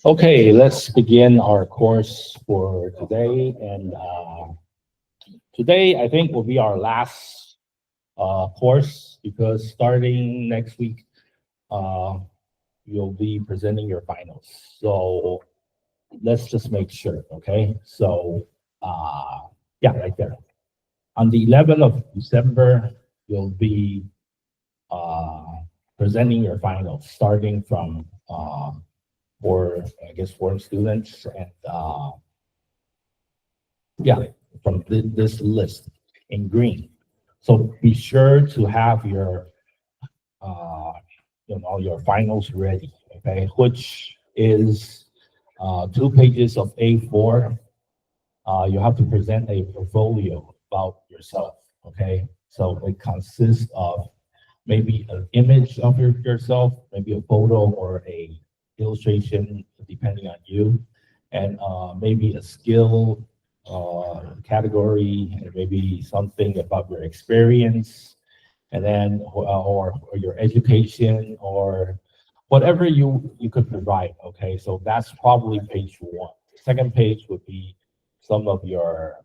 Okay, let's begin our course for today. And today, I think, will be our last course because starting next week, you'll be presenting your finals. So let's just make sure, okay? So, yeah, right there. On the 11th of December, you'll be presenting your finals, starting from for, I guess, foreign students and yeah, from this list in green. So be sure to have your your finals ready, okay? Which is 2 pages of A4. You have to present a portfolio about yourself, okay? So it consists of maybe an image of yourself, maybe a photo or a illustration, depending on you, and maybe a skill category, and maybe something about your experience, and then or your education or whatever you could provide. Okay, so that's probably page 1. Second page would be some of your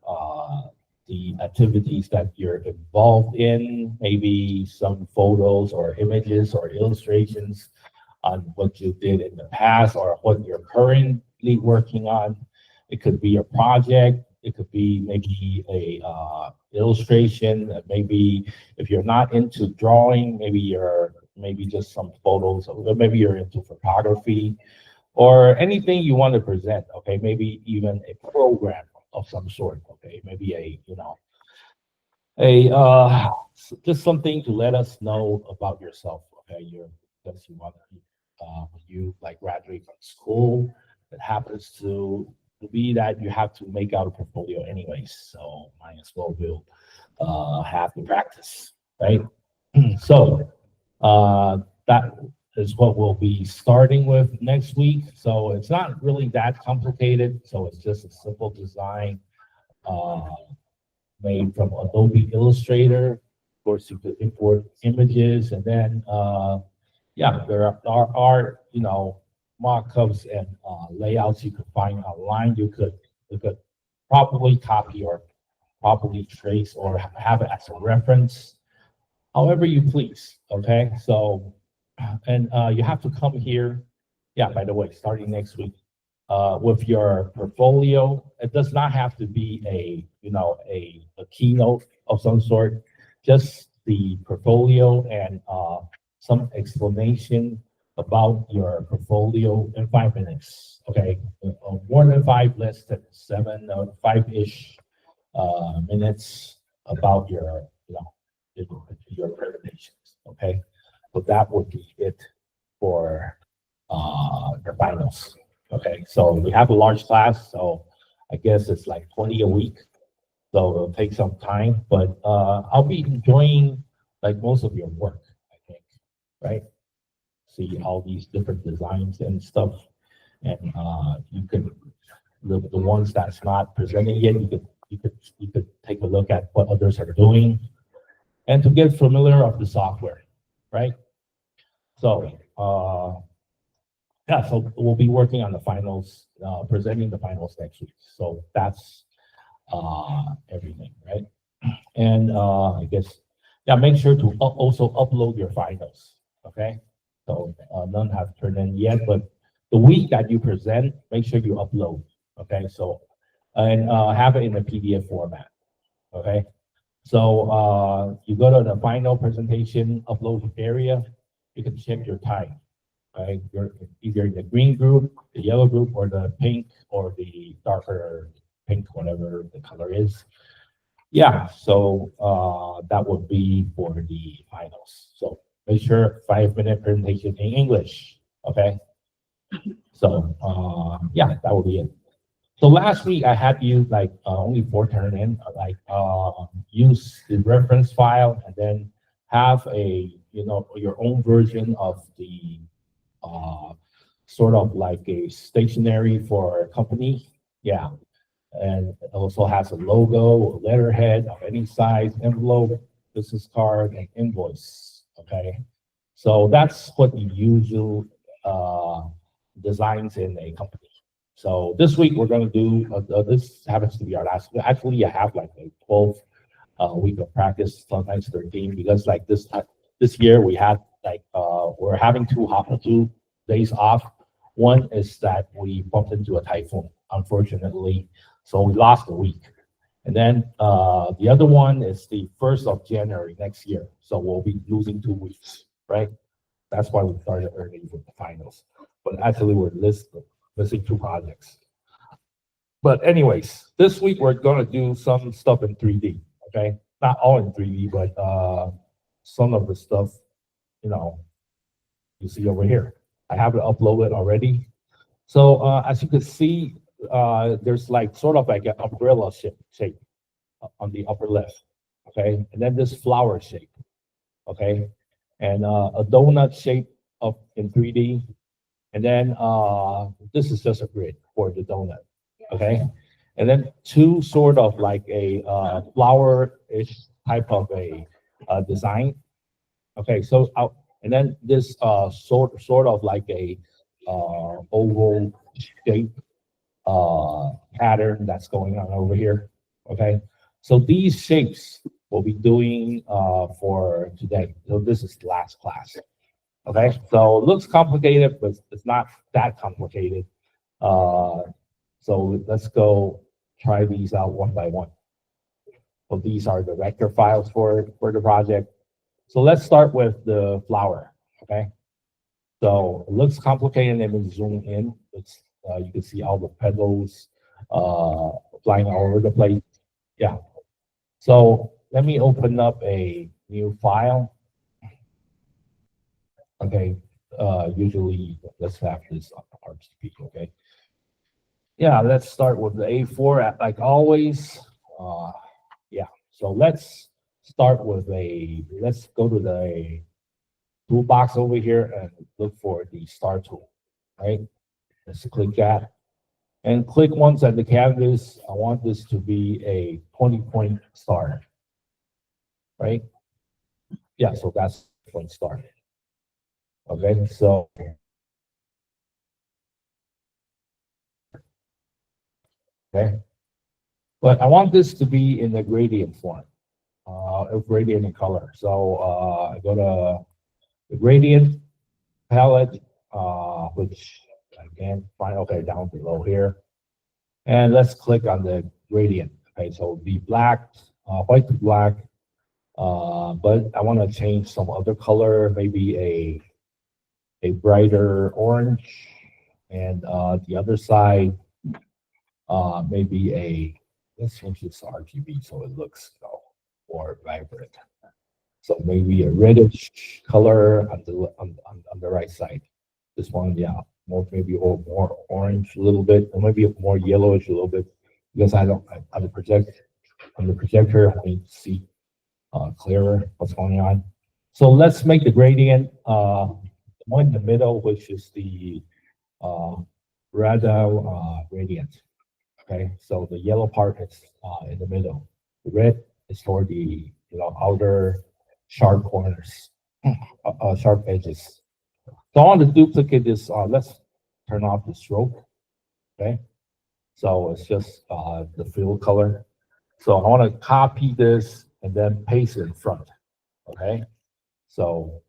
the activities that you're involved in, maybe some photos or images or illustrations on what you did in the past or what you're currently working on. It could be a project. It could be maybe a illustration. Maybe if you're not into drawing, maybe just some photos, or maybe you're into photography, or anything you want to present. Okay, maybe even a program of some sort. Okay, maybe just something to let us know about yourself. Okay, because you want to when you like graduate from school, it happens to be that you have to make out a portfolio anyways. So might as well will have to practice, right? So that is what we'll be starting with next week. So it's not really that complicated. So it's just a simple design made from Adobe Illustrator. Of course, you could import images, and then yeah, there are mock-ups and layouts you could find online. You could probably copy or probably trace or have it as a reference, however you please. Okay, so and you have to come here. Yeah, by the way, starting next week, with your portfolio. It does not have to be a keynote of some sort. Just the portfolio and some explanation about your portfolio in 5 minutes. Okay, more than 5, less than 7 or 5-ish minutes about your presentations. Okay, so that would be it for the finals. Okay, so we have a large class, so I guess it's like 20 a week. So it'll take some time, but I'll be enjoying like most of your work, I think, right? See all these different designs and stuff, and you could the ones that's not presented yet, you could take a look at what others are doing, and to get familiar of the software, right? So yeah, so we'll be working on the finals, presenting the finals next week. So that's everything, right? And I guess, yeah, make sure to also upload your finals, okay? So none have turned in yet, but the week that you present, make sure you upload, okay? So, and have it in a PDF format, okay? So you go to the final presentation upload area, you can check your time. Right? You're either in the green group, the yellow group, or the pink, or the darker pink, whatever the color is. Yeah, so that would be for the finals. So make sure 5-minute presentation in English. Okay. So yeah, that will be it. So last week I had you like only 4 turn in, use the reference file and then have a your own version of the uh, sort of like a stationery for a company. Yeah, and it also has a logo, a letterhead of any size, envelope, business card, and invoice. Okay, so that's what the usual uh, designs in a company. So this week we're going to do. This happens to be our last. Actually, I have like a 12 week of practice, sometimes 13, because like this year we had like we're having two days off. One is that we bumped into a typhoon, unfortunately, so we lost a week. And then the other one is the 1st of January next year, so we'll be losing 2 weeks, right? That's why we started early with the finals. But actually, we're missing 2 projects. But anyways, this week we're gonna do some stuff in 3D. Okay, not all in 3D, but some of the stuff, you know, you see over here. I have it uploaded already. So as you can see, there's like sort of like an umbrella shape on the upper left. Okay, and then this flower shape. Okay, and a donut shape of in 3D, and then this is just a grid for the donut. Okay, and then two sort of like a flower-ish type of a design. Okay, so and then this sort of like a oval shape pattern that's going on over here. Okay, so these shapes we'll be doing for today. So this is the last class. Okay, so it looks complicated, but it's not that complicated. So let's go try these out one by one. So these are the vector files for the project. So let's start with the flower. Okay, so it looks complicated. Let me zoom in. It's you can see all the petals flying all over the place. Yeah. So let me open up a new file. Okay. Usually, let's have this on RGB. Okay. Yeah, let's start with the A4 like always. Yeah, so let's start with let's go to the toolbox over here and look for the star tool, right? Let's click that. And click once at the canvas. I want this to be a 20-point star, right? Yeah, so that's point star. Okay, so okay. But I want this to be in the gradient form, gradient in color. So I go to the gradient palette, which I can't find. Okay, down below here. And let's click on the gradient. Okay, so the black, white to black, but I want to change some other color, maybe a brighter orange, and the other side, maybe let's change this to RGB so it looks more vibrant. So maybe a reddish color on the right side. This one, yeah, maybe more orange a little bit, or maybe more yellowish a little bit, because on the projector I need to see clearer what's going on. So let's make the gradient one in the middle, which is the Radau gradient. Okay, so the yellow part is in the middle. The red is for the outer sharp corners, sharp edges. So I want to duplicate this. Let's turn off the stroke. Okay, so it's just the fill color. So I want to copy this and then paste it in front. Okay, so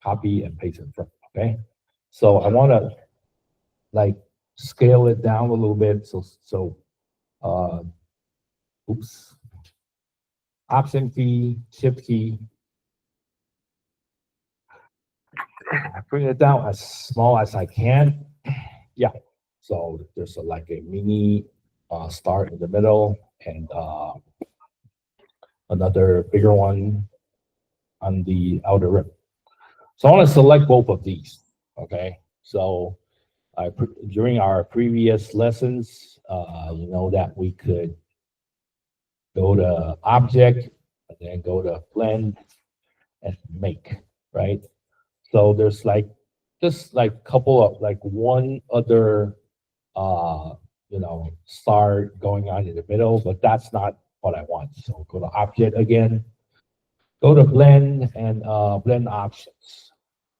copy and paste in front. Okay, so I want to like scale it down a little bit. Oops, Option key, Shift key. Bring it down as small as I can. Yeah, so there's like a mini star in the middle and another bigger one on the outer rim. So I want to select both of these. Okay, so During our previous lessons, you know that we could go to object and then go to blend and make, right? So there's like just like couple of like one other you know star going on in the middle, but that's not what I want. So go to object again, go to blend and blend options.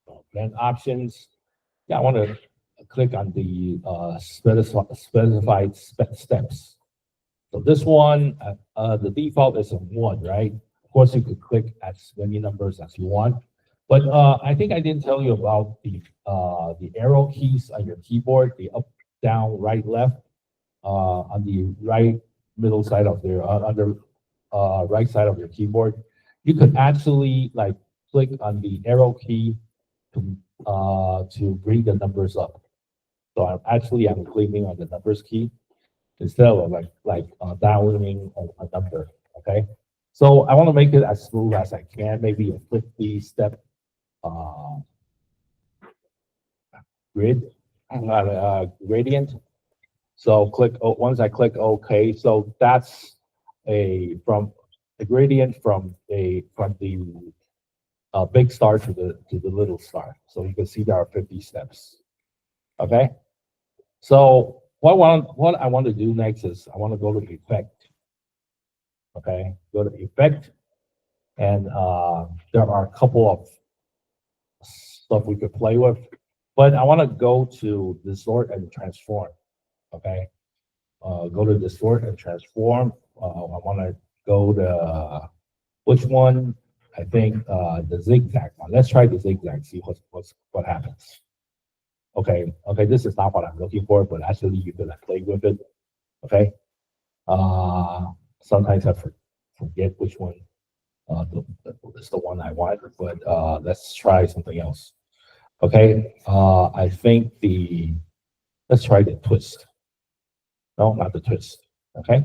So blend options. Yeah, I want to click on the specified steps. So this one, the default is a one, right? Of course, you could click as many numbers as you want. But I think I didn't tell you about the arrow keys on your keyboard, the up, down, right, left, on the right middle side of the on the right side of your keyboard. You could actually like click on the arrow key to bring the numbers up. So I'm clicking on the numbers key instead of downloading a number. Okay. So I want to make it as smooth as I can, maybe a 50-step uh, gradient. So once I click OK, so that's a from the gradient from the big star to the little star. So you can see there are 50 steps. Okay. So what I want to do next is I want to go to effect. Okay, go to effect, and there are a couple of stuff we could play with, but I want to go to distort and transform. Okay, go to distort and transform. I want to go to which one? I think the zigzag one. Let's try the zigzag. See what happens. Okay, this is not what I'm looking for, but actually you could play with it. Okay. Sometimes I forget which one is the one I want, but let's try something else. Okay. I think let's try the twist. No, not the twist. Okay.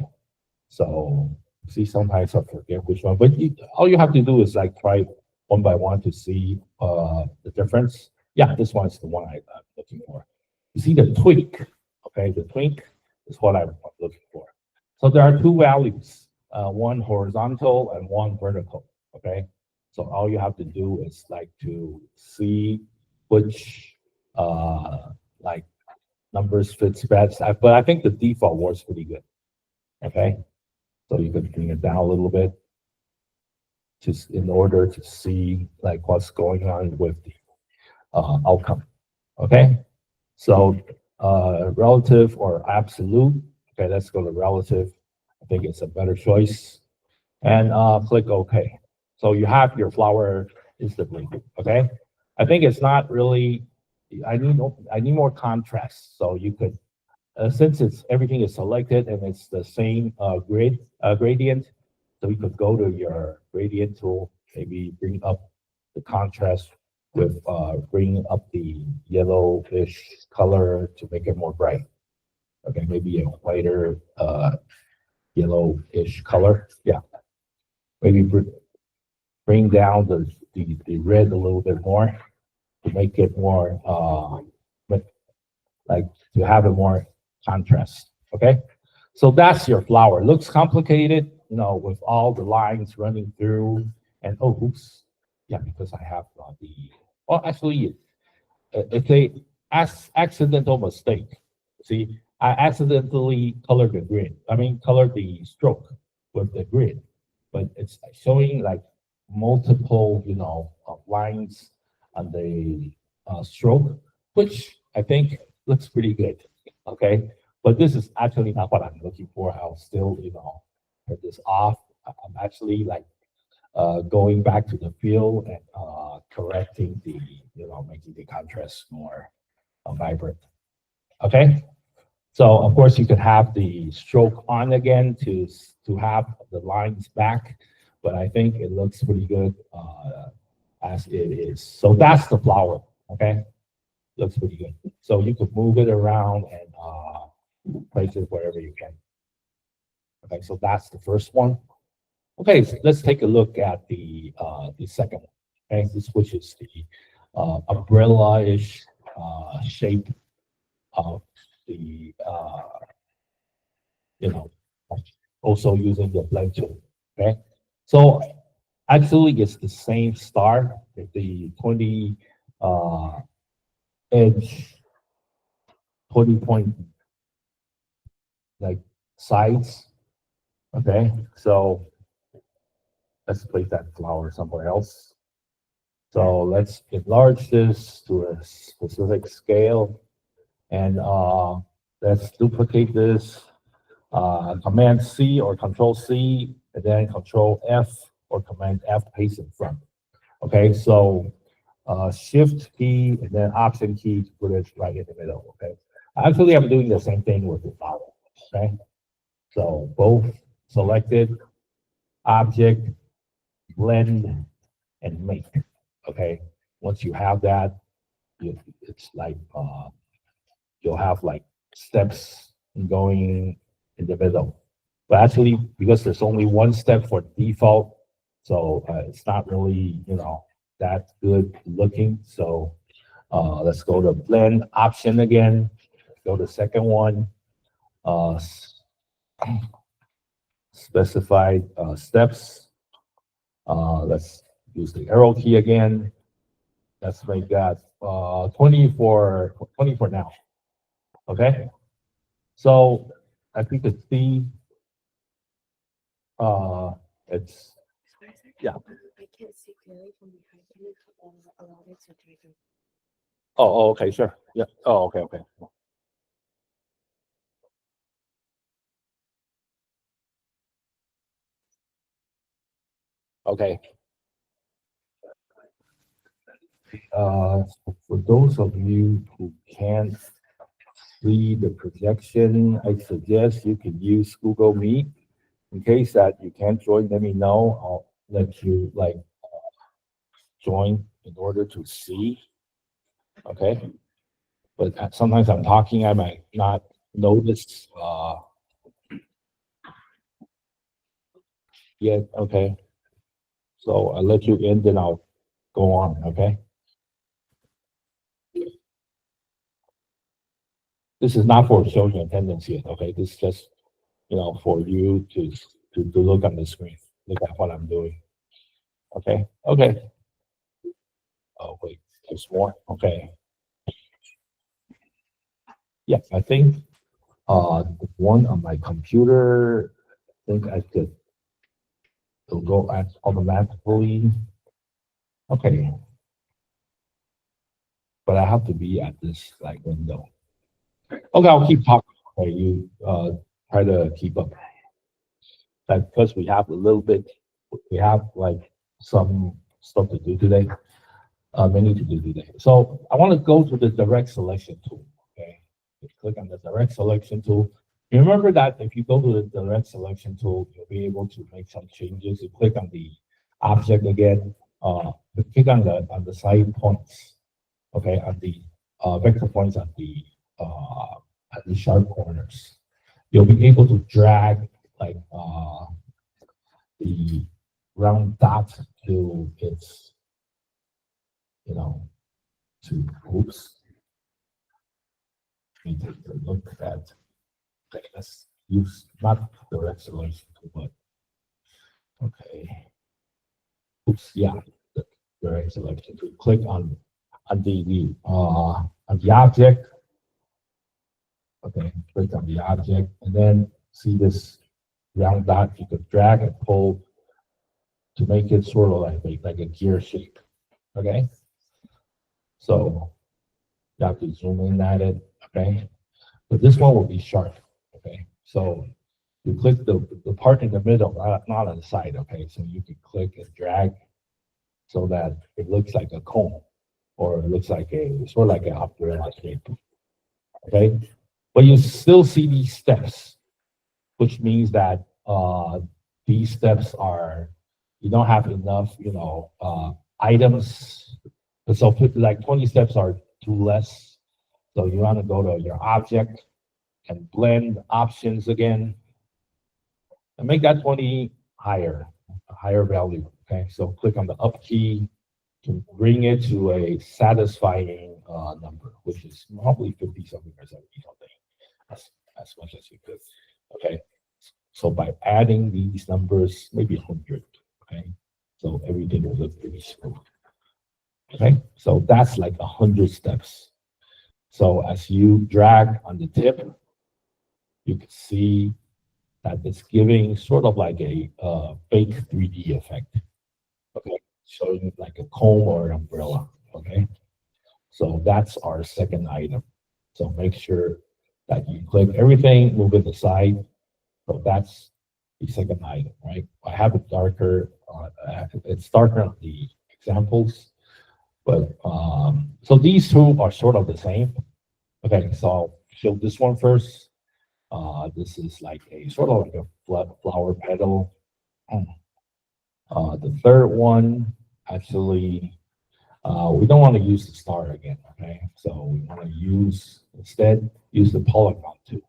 So see, sometimes I forget which one, but all you have to do is like try one by one to see the difference. Yeah, this one is the one I'm looking for. You see the twink. Okay, the twink is what I'm looking for. So there are two values, one horizontal and one vertical. Okay, so all you have to do is like to see which like numbers fits best. But I think the default works pretty good. Okay, so you could bring it down a little bit, just in order to see like what's going on with the outcome. Okay, so relative or absolute. Okay, let's go to relative. I think it's a better choice. And click OK. So you have your flower instantly. Okay, I think it's not really. I need more contrast. So you could, since everything is selected and it's the same gradient, so you could go to your gradient tool, maybe bring up the contrast with bringing up the yellowish color to make it more bright. Okay, maybe a whiter yellowish color. Yeah, maybe bring down the red a little bit more to make it more like to have a more contrast. Okay, so that's your flower. Looks complicated, you know, with all the lines running through. And oh, oops, yeah, because I have well, actually, it's a accidental mistake. See, I accidentally colored the grid. I mean, colored the stroke with the grid, but it's showing like multiple, you know, lines on the stroke, which I think looks pretty good. Okay, but this is actually not what I'm looking for. I'll still, you know, turn this off. I'm actually like going back to the field and correcting the, you know, making the contrast more vibrant. Okay, so of course you could have the stroke on again to have the lines back, but I think it looks pretty good as it is. So that's the flower. Okay, looks pretty good. So you could move it around and place it wherever you can. Okay, so that's the first one. Okay, so let's take a look at the second one. Okay, which is the umbrella-ish shape. of the, you know, also using the blend tool. Okay. So actually it's the same star with the 20 edge, 20 point like sides. Okay. So let's place that flower somewhere else. So let's enlarge this to a specific scale and let's duplicate this. Command C or Control C, and then Control F or Command F paste in front. Okay, so Shift key and then Option key to put it right in the middle. Okay, actually I'm doing the same thing with the flower. Okay, so both selected, Object, Blend, and Make. Okay, once you have that, it's like you'll have like steps going in the middle. But actually, because there's only one step for default, so it's not really, that good looking. So let's go to blend option again. Go to second one. Uh, specified steps. Let's use the arrow key again. Let's make that 20 for now. Okay. So as you can see, it's yeah. I can't see clearly from behind. Can you allow it to take a Oh, okay, sure. Yeah. Oh, okay, okay. Okay. For those of you who can't see the projection, I suggest you can use Google Meet. In case that you can't join, let me know. I'll let you join in order to see. Okay. But sometimes I'm talking, I might not notice yet. Okay. So I'll let you in, then I'll go on. Okay. This is not for showing attendance yet. Okay. This is just, for you to look on the screen. Look at what I'm doing. Okay. Okay. Oh, wait, there's more. Okay. Yes, I think the one on my computer, I think I could, it'll go as automatically. Okay. But I have to be at this window. Okay, I'll keep talking. Okay, you try to keep up. Because we have a little bit, we have some stuff to do today. Many to do today. So I want to go to the direct selection tool. Okay, click on the direct selection tool. Remember that if you go to the direct selection tool, you'll be able to make some changes. You click on the object again. Click on the side points. Okay, on the vector points at the sharp corners. You'll be able to drag the round dot to its, to oops. Let me take a look at. Okay, let's use not direct selection tool, but okay. Oops, yeah, the direct selection tool. Click on the object. Okay, click on the object, and then see this round dot. You could drag and pull to make it sort of like a gear shape. Okay, so you have to zoom in at it. Okay, but this one will be sharp. Okay, so you click the part in the middle, not on the side. Okay, so you can click and drag so that it looks like a cone, or it looks like a sort of like an umbrella shape. Okay, but you still see these steps, which means that these steps are, you don't have enough, items. So like 20 steps are too less. So you want to go to your object and blend options again and make that 20 higher, a higher value. Okay, so click on the up key to bring it to a satisfying number, which is probably 50 something or 70 something, as much as you could. Okay. So by adding these numbers, maybe 100. Okay. So everything will look pretty smooth. Okay. So that's like 100 steps. So as you drag on the tip, you can see that it's giving sort of like a fake 3D effect. Okay, showing like a comb or an umbrella. Okay, so that's our second item. So make sure that you click everything, move it aside. So that's the second item, right? I have it darker. It's darker on the examples, but so these two are sort of the same. Okay, so I'll show this one first. This is like a sort of like a flower petal. The third one, actually, we don't want to use the star again, okay? So we want to instead use the polygon tool,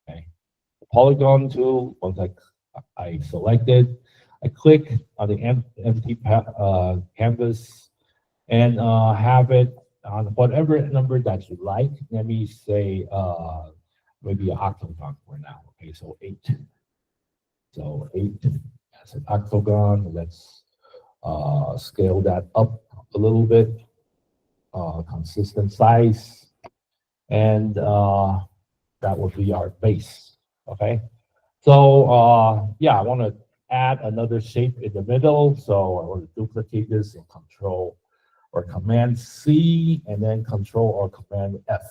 okay? The polygon tool, once I select it, I click on the empty canvas and have it on whatever number that you like. Let me say, maybe an octagon for now. Okay, so 8. So 8 as an octagon. Let's scale that up a little bit. Consistent size, and that would be our base. Okay. So yeah, I want to add another shape in the middle. So I want to duplicate this in Control or Command C, and then Control or Command F.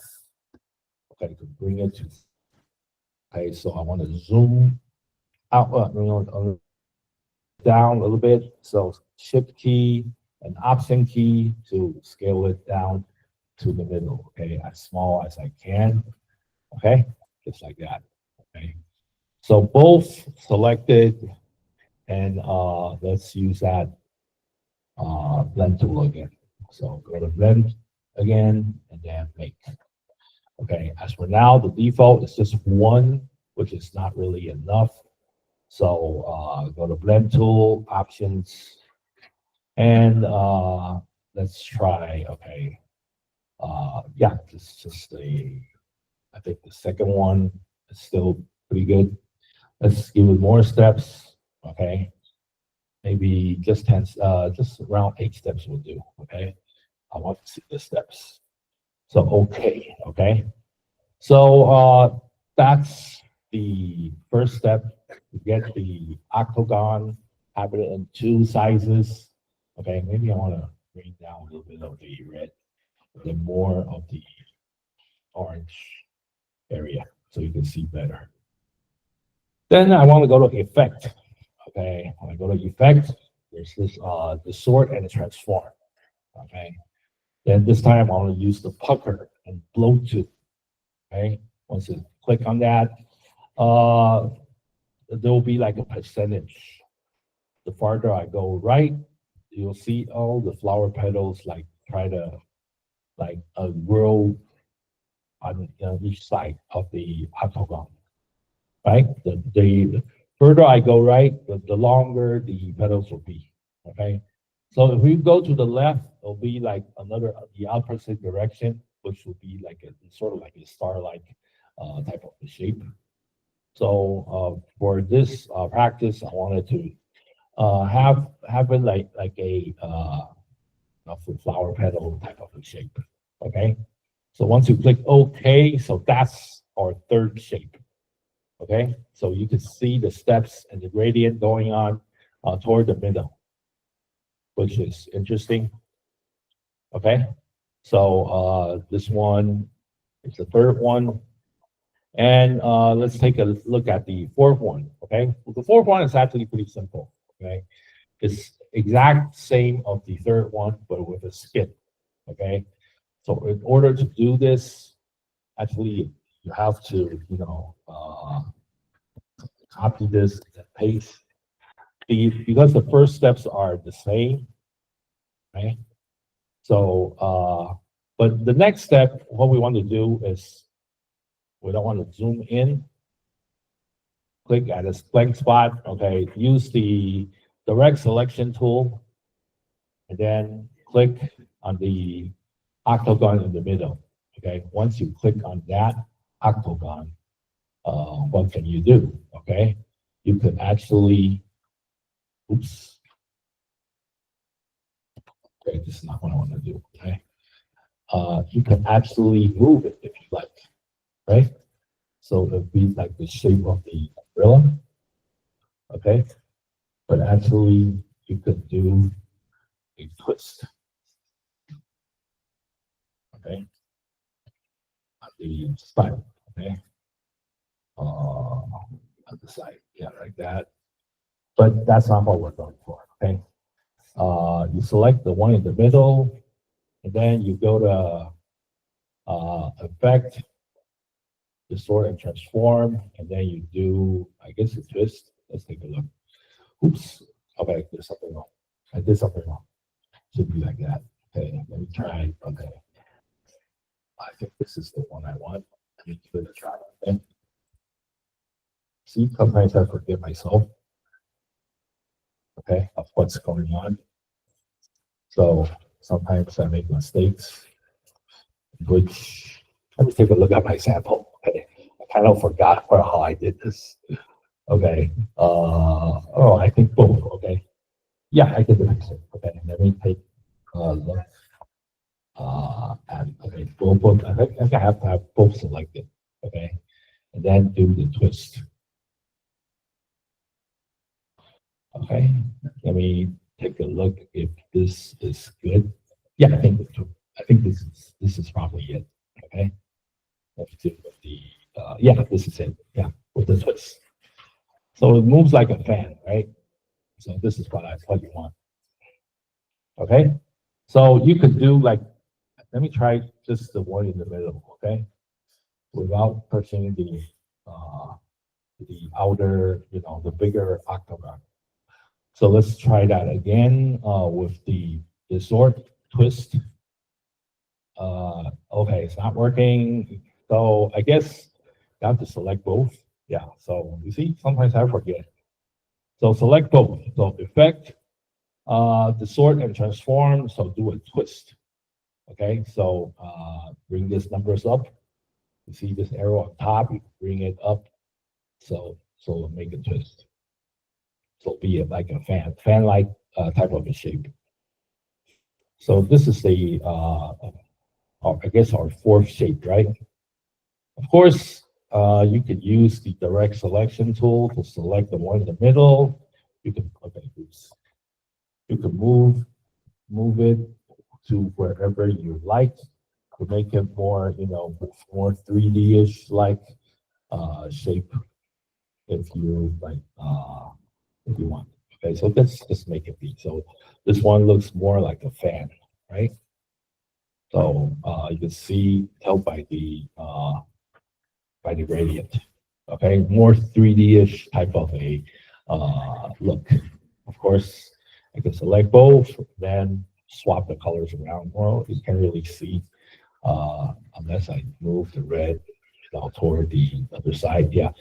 Okay, to bring it to. Okay, so I want to zoom out, down a little bit. So Shift key and Option key to scale it down to the middle. Okay, as small as I can. Okay, just like that. Okay, so both selected, and let's use that blend tool again. So go to blend again, and then make. Okay, as for now, the default is just 1, which is not really enough. So go to blend tool, options, and let's try, okay. Yeah, this is just I think the second one is still pretty good. Let's give it more steps, okay. Maybe just 10, just around 8 steps will do, okay. I want to see the steps. So, okay. So that's the first step to get the octagon, have it in 2 sizes. Okay, maybe I want to bring down a little bit of the red, then more of the orange area so you can see better. Then I want to go to effect. Okay, when I go to effect, there's this distort and transform. Okay, then this time I want to use the pucker and blow to. Okay, once you click on that, there will be like a percentage. The farther I go right, you'll see all the flower petals like try to like grow on each side of the octagon. Right, the further I go right, the longer the petals will be. Okay, so if we go to the left, it'll be like the opposite direction, which will be like a sort of like a star-like type of a shape. So for this practice, I wanted to have it like a flower petal type of a shape. Okay, so once you click OK, so that's our third shape. Okay, so you can see the steps and the gradient going on toward the middle, which is interesting. Okay, so this one is the third one. And let's take a look at the fourth one. Okay, well, the fourth one is actually pretty simple. Okay, it's exact same of the third one, but with a skip. Okay, so in order to do this, actually you have to, copy this and paste. Because the first steps are the same, right? So, but the next step, what we want to do is we don't want to zoom in. Click at this blank spot. Okay, use the direct selection tool, and then click on the octagon in the middle. Okay, once you click on that octagon, what can you do? Okay, you could actually, oops, okay, this is not what I want to do. Okay, you can actually move it if you like, right? So it'll be like the shape of the umbrella, okay? But actually, you could do a twist, okay? On the side, okay? On the side, yeah, like that. But that's not what we're going for, okay? You select the one in the middle, and then you go to Effect, Distort and Transform, and then you do, I guess, a twist. Let's take a look. Oops. Okay, there's something wrong. I did something wrong. Should be like that. Okay, let me try. Okay. I think this is the one I want. Let me give it a try. Okay. See, sometimes I forget myself. Okay, of what's going on. So sometimes I make mistakes, which let me take a look at my sample. Okay. I kind of forgot how I did this. Okay. Oh, I think both. Okay. Yeah, I did the next one. Okay. Let me take a look. And okay, both. I think I have to have both selected. Okay. And then do the twist. Okay. Let me take a look if this is good. Yeah, I think this is probably it. Okay. Let's do with the yeah, this is it. Yeah, with the twist. So it moves like a fan, right? So this is what you want. Okay. So you could do like, let me try just the one in the middle, okay? Without touching the outer, the bigger octagon. So let's try that again with the distort twist. Okay, it's not working. So I guess you have to select both. Yeah, so you see, sometimes I forget. So select both. So effect, distort and transform. So do a twist. Okay, so bring these numbers up. You see this arrow on top, you bring it up. So make a twist. So be it like a fan-like type of a shape. So this is the, I guess our fourth shape, right? Of course, you could use the direct selection tool to select the one in the middle. You can, okay, oops. You can move it to wherever you like to make it more, more 3D-ish like shape if you like, if you want. Okay, so let's just make it be. So this one looks more like a fan, right? So you can tell by the gradient. Okay, more 3D-ish type of a look. Of course, I can select both, then swap the colors around. Well, you can't really see unless I move the red toward the other side. Yeah,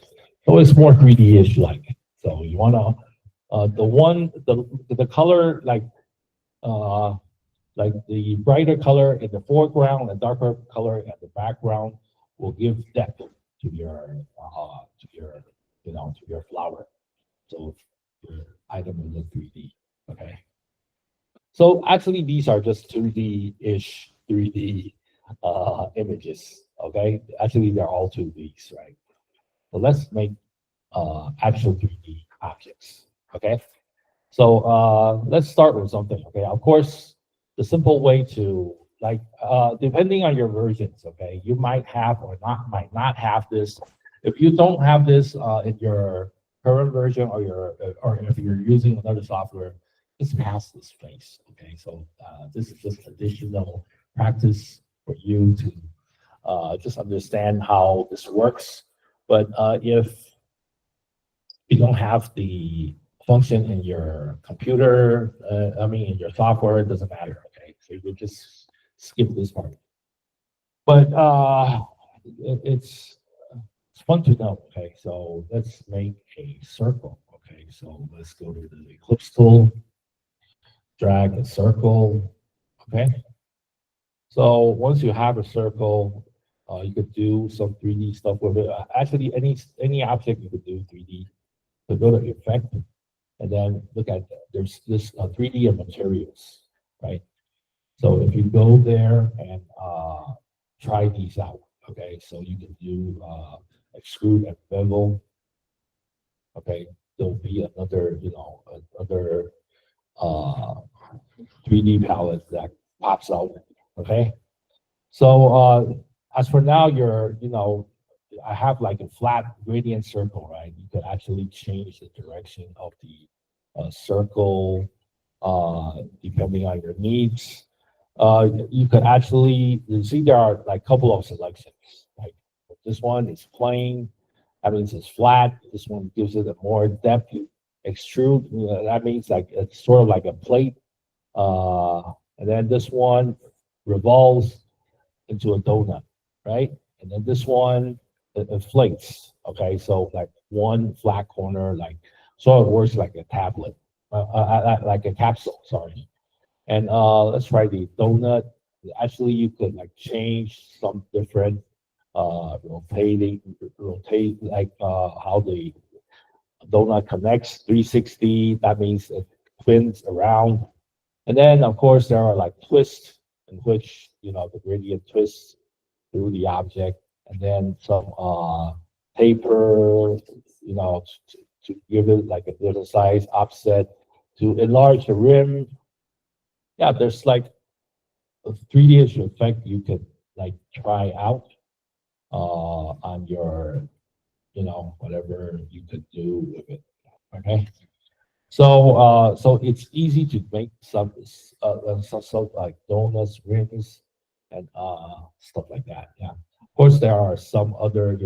so it's more 3D-ish like. So you wanna the color like the brighter color in the foreground and darker color at the background will give depth to your to your flower. So your item will look 3D. Okay. So actually these are just 2D-ish 3D images. Okay. Actually they're all 2Ds, right? So let's make actual 3D objects. Okay. So let's start with something. Okay. Of course, the simple way to depending on your versions, okay, you might have or might not have this. If you don't have this in your current version or if you're using another software, just pass this phase. Okay, so this is just additional practice for you to just understand how this works. But if you don't have the function in your computer, in your software, it doesn't matter. Okay, so you just skip this part. But it's fun to know. Okay, so let's make a circle. Okay, so let's go to the ellipse tool, drag a circle. Okay. So once you have a circle, you could do some 3D stuff with it. Actually, any object you could do 3D. So go to effect and then look at there's this 3D of materials, right? So if you go there and try these out, okay? So you can do extrude and bevel, okay? There'll be another, another uh, 3D palette that pops out, okay? So as for now, I have like a flat gradient circle, right? You could actually change the direction of the circle depending on your needs. You could actually, you see there are like a couple of selections. Like this one is plain, that means it's flat. This one gives it a more depth. Extrude, that means like it's sort of like a plate. And then this one revolves into a donut, right? And then this one it inflates. Okay, so like one flat corner, like so it works like a tablet, like a capsule. Sorry. And let's try the donut. Actually, you could like change some different rotate like how the donut connects 360. That means it spins around. And then of course there are like twists in which the gradient twists through the object, and then some taper, to give it like a little size offset to enlarge the rim. Yeah, there's like a 3D effect you could like try out on your, whatever you could do with it. Okay. So it's easy to make some like donuts, rings, and stuff like that. Yeah. Of course, there are some other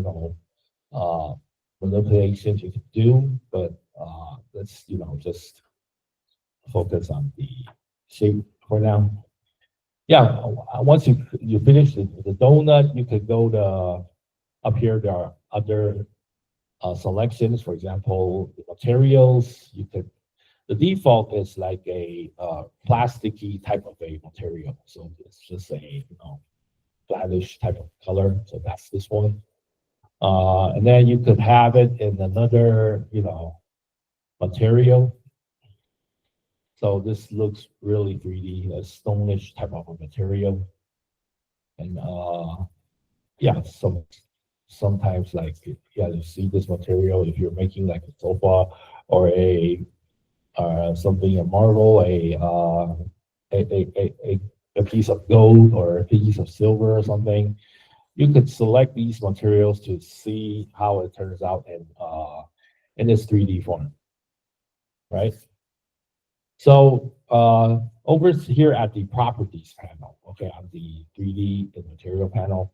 uh, manipulations you can do, but let's just focus on the shape for now. Yeah. Once you finish the donut, you could go to up here. There are other selections. For example, the materials. The default is like a plasticky type of a material. So it's just a flattish type of color. So that's this one. And then you could have it in another material. So this looks really 3D, a stonish type of a material. And yeah, sometimes like you see this material if you're making like a sofa or a something, a marble, a piece of gold or a piece of silver or something. You could select these materials to see how it turns out in this 3D form, right? So over here at the properties panel, okay, on the 3D and material panel,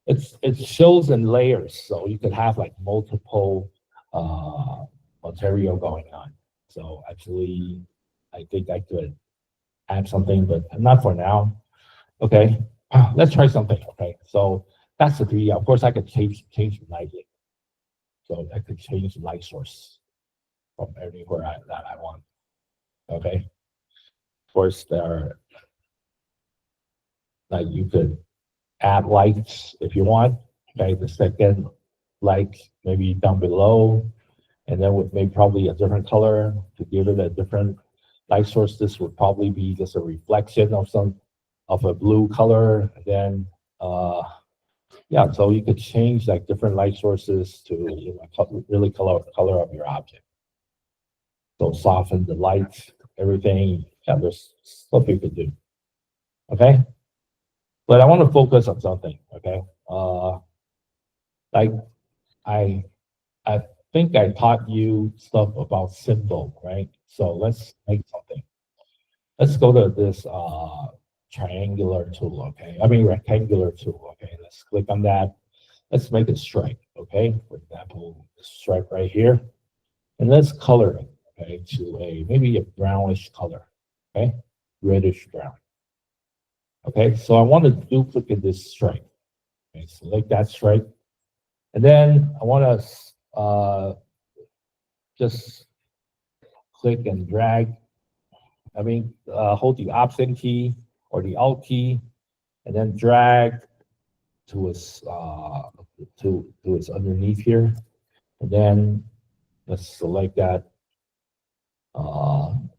it shows in layers, so you could have like multiple material going on. So actually, I think I could add something, but not for now. Okay, let's try something. Okay, so that's the 3D. Of course, I could change the light. So I could change the light source from anywhere that I want. Okay, of course there are like you could add lights if you want. Okay, the second light maybe down below, and then with maybe probably a different color to give it a different light source. This would probably be just a reflection of a blue color. Then yeah, so you could change like different light sources to really color up your object. So soften the light, everything. Yeah, there's stuff you could do. Okay, but I want to focus on something. Okay, like I I think I taught you stuff about symbol, right? So let's make something. Let's go to this triangular tool, okay? I mean rectangular tool, okay? Let's click on that. Let's make a stripe, okay? For example, this stripe right here. And let's color it, okay, to maybe a brownish color, okay? Reddish brown. Okay, so I want to duplicate this stripe. Okay, select that stripe. And then I want to just click and drag. I mean, hold the Option key or the Alt key, and then drag to its to its underneath here, and then let's select that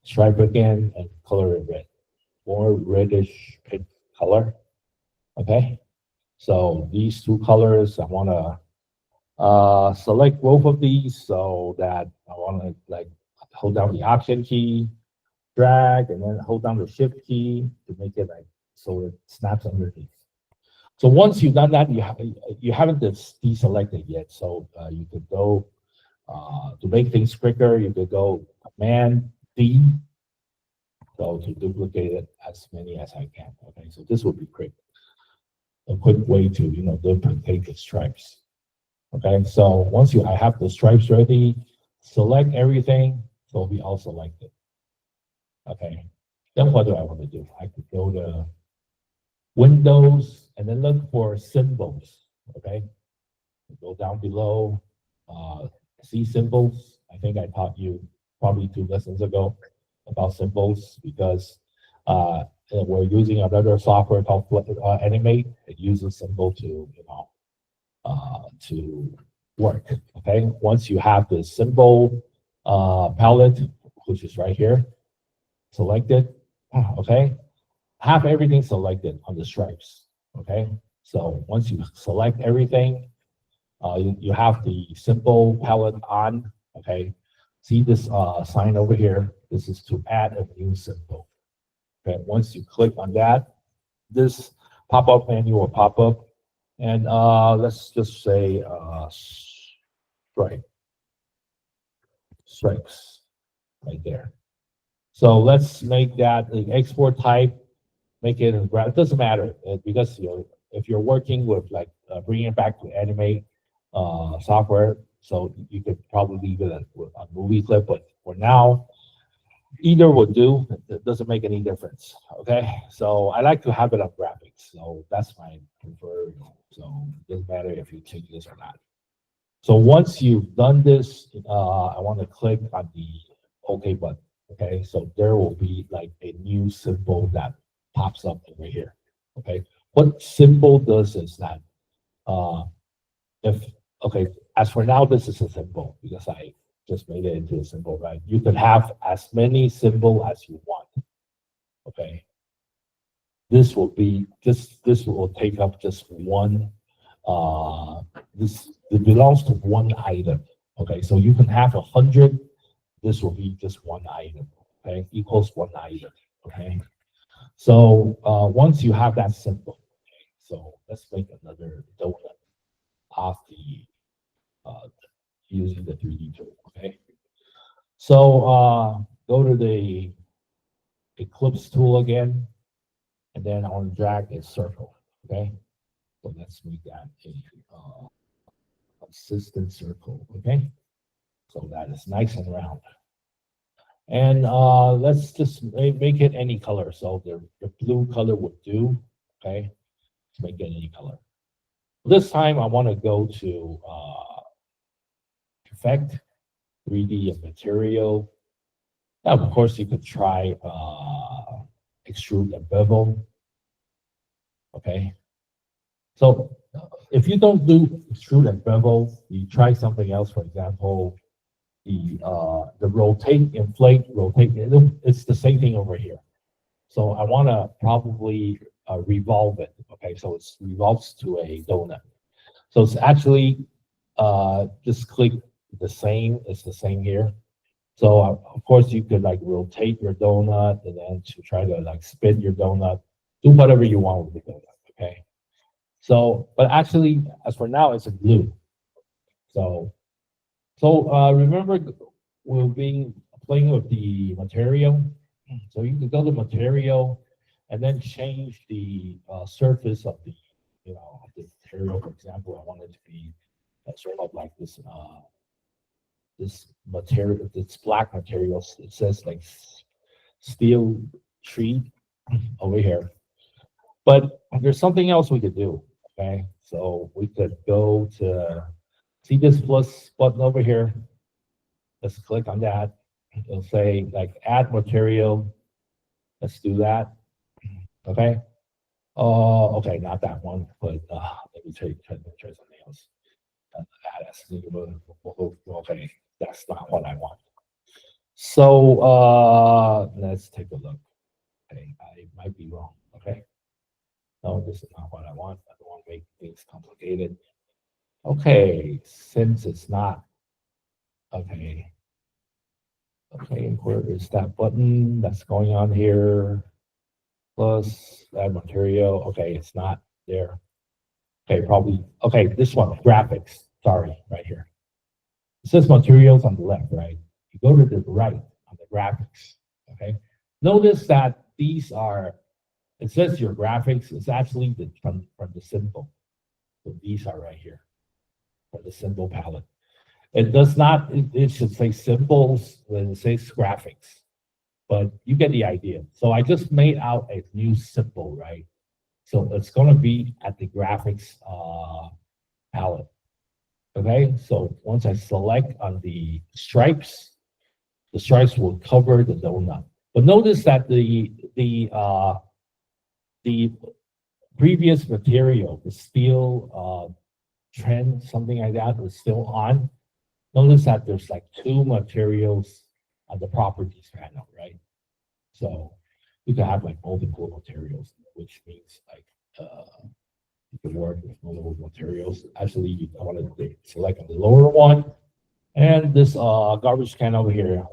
stripe again and color it red, more reddish pink color. Okay, so these two colors, I want to select both of these so that I want to like hold down the Option key, drag, and then hold down the Shift key to make it like so it snaps underneath. So once you've done that, you haven't deselected yet. So you could go to make things quicker. You could go Command D. So to duplicate it as many as I can. Okay, so this will be quick. A quick way to duplicate the stripes. Okay, so once I have the stripes ready, select everything. So we all selected. Okay, then what do I want to do? I could go to Windows and then look for symbols. Okay, go down below, see symbols. I think I taught you probably 2 lessons ago about symbols because we're using another software called Animate. It uses symbol to to work. Okay, once you have the symbol palette, which is right here, selected. Okay, have everything selected on the stripes. Okay, so once you select everything, you have the symbol palette on. Okay, see this sign over here. This is to add a new symbol. Okay, once you click on that, this pop-up menu will pop up, and let's just say stripes right there. So let's make that the export type. Make it it doesn't matter because if you're working with like bringing it back to Animate software, so you could probably leave it with a movie clip. But for now, either will do. It doesn't make any difference. Okay, so I like to have it on graphics, so that's my preferred. So it doesn't matter if you change this or not. So once you've done this, I want to click on the OK button. Okay, so there will be like a new symbol that pops up over here. Okay, what symbol does is that as for now, this is a symbol because I just made it into a symbol, right? You could have as many symbol as you want. Okay, this will take up just one. It belongs to one item. Okay, so you can have 100. This will be just one item. Okay, equals one item. Okay, so once you have that symbol, okay, so let's make another donut of the using the 3D tool. Okay, so go to the Eclipse tool again, and then I want to drag a circle. Okay, so let's make that a consistent circle. Okay, so that is nice and round. And let's just make it any color. So the blue color would do. Okay, let's make it any color. This time I want to go to Effect, 3D and Material. Now, of course, you could try Extrude and Bevel. Okay, so if you don't do Extrude and Bevel, you try something else. For example, the rotate, inflate, rotate. It's the same thing over here. So I want to probably revolve it. Okay, so it revolves to a donut. So it's actually just click the same. It's the same here. So of course you could like rotate your donut and then to try to like spin your donut. Do whatever you want with the donut. Okay. So, but actually, as for now, it's a glue. So remember we'll be playing with the material. So you can go to material and then change the surface of the the material. For example, I want it to be sort of like this this material, this black material. It says like steel tree over here. But there's something else we could do. Okay, so we could go to see this plus button over here. Let's click on that. It'll say like add material. Let's do that. Okay. Okay, not that one, but let me try something else. Okay, that's not what I want. So let's take a look. Okay, I might be wrong. Okay. No, this is not what I want. I don't want to make things complicated. Okay, since it's not, okay. Okay, where is that button that's going on here? Plus add material. Okay, it's not there. Okay, probably. Okay, this one, graphics. Sorry, right here. It says materials on the left, right? You go to the right on the graphics. Okay. Notice that these are, it says your graphics is actually from the symbol. So these are right here for the symbol palette. It does not, it should say symbols when it says graphics, but you get the idea. So I just made out a new symbol, right? So it's going to be at the graphics palette. Okay, so once I select on the stripes will cover the donut. But notice that the previous material, the steel trend, something like that, is still on. Notice that there's like two materials on the properties panel, right? So you can have like multiple materials, which means like you can work with multiple materials. Actually, I want to select on the lower one, and this garbage can over here,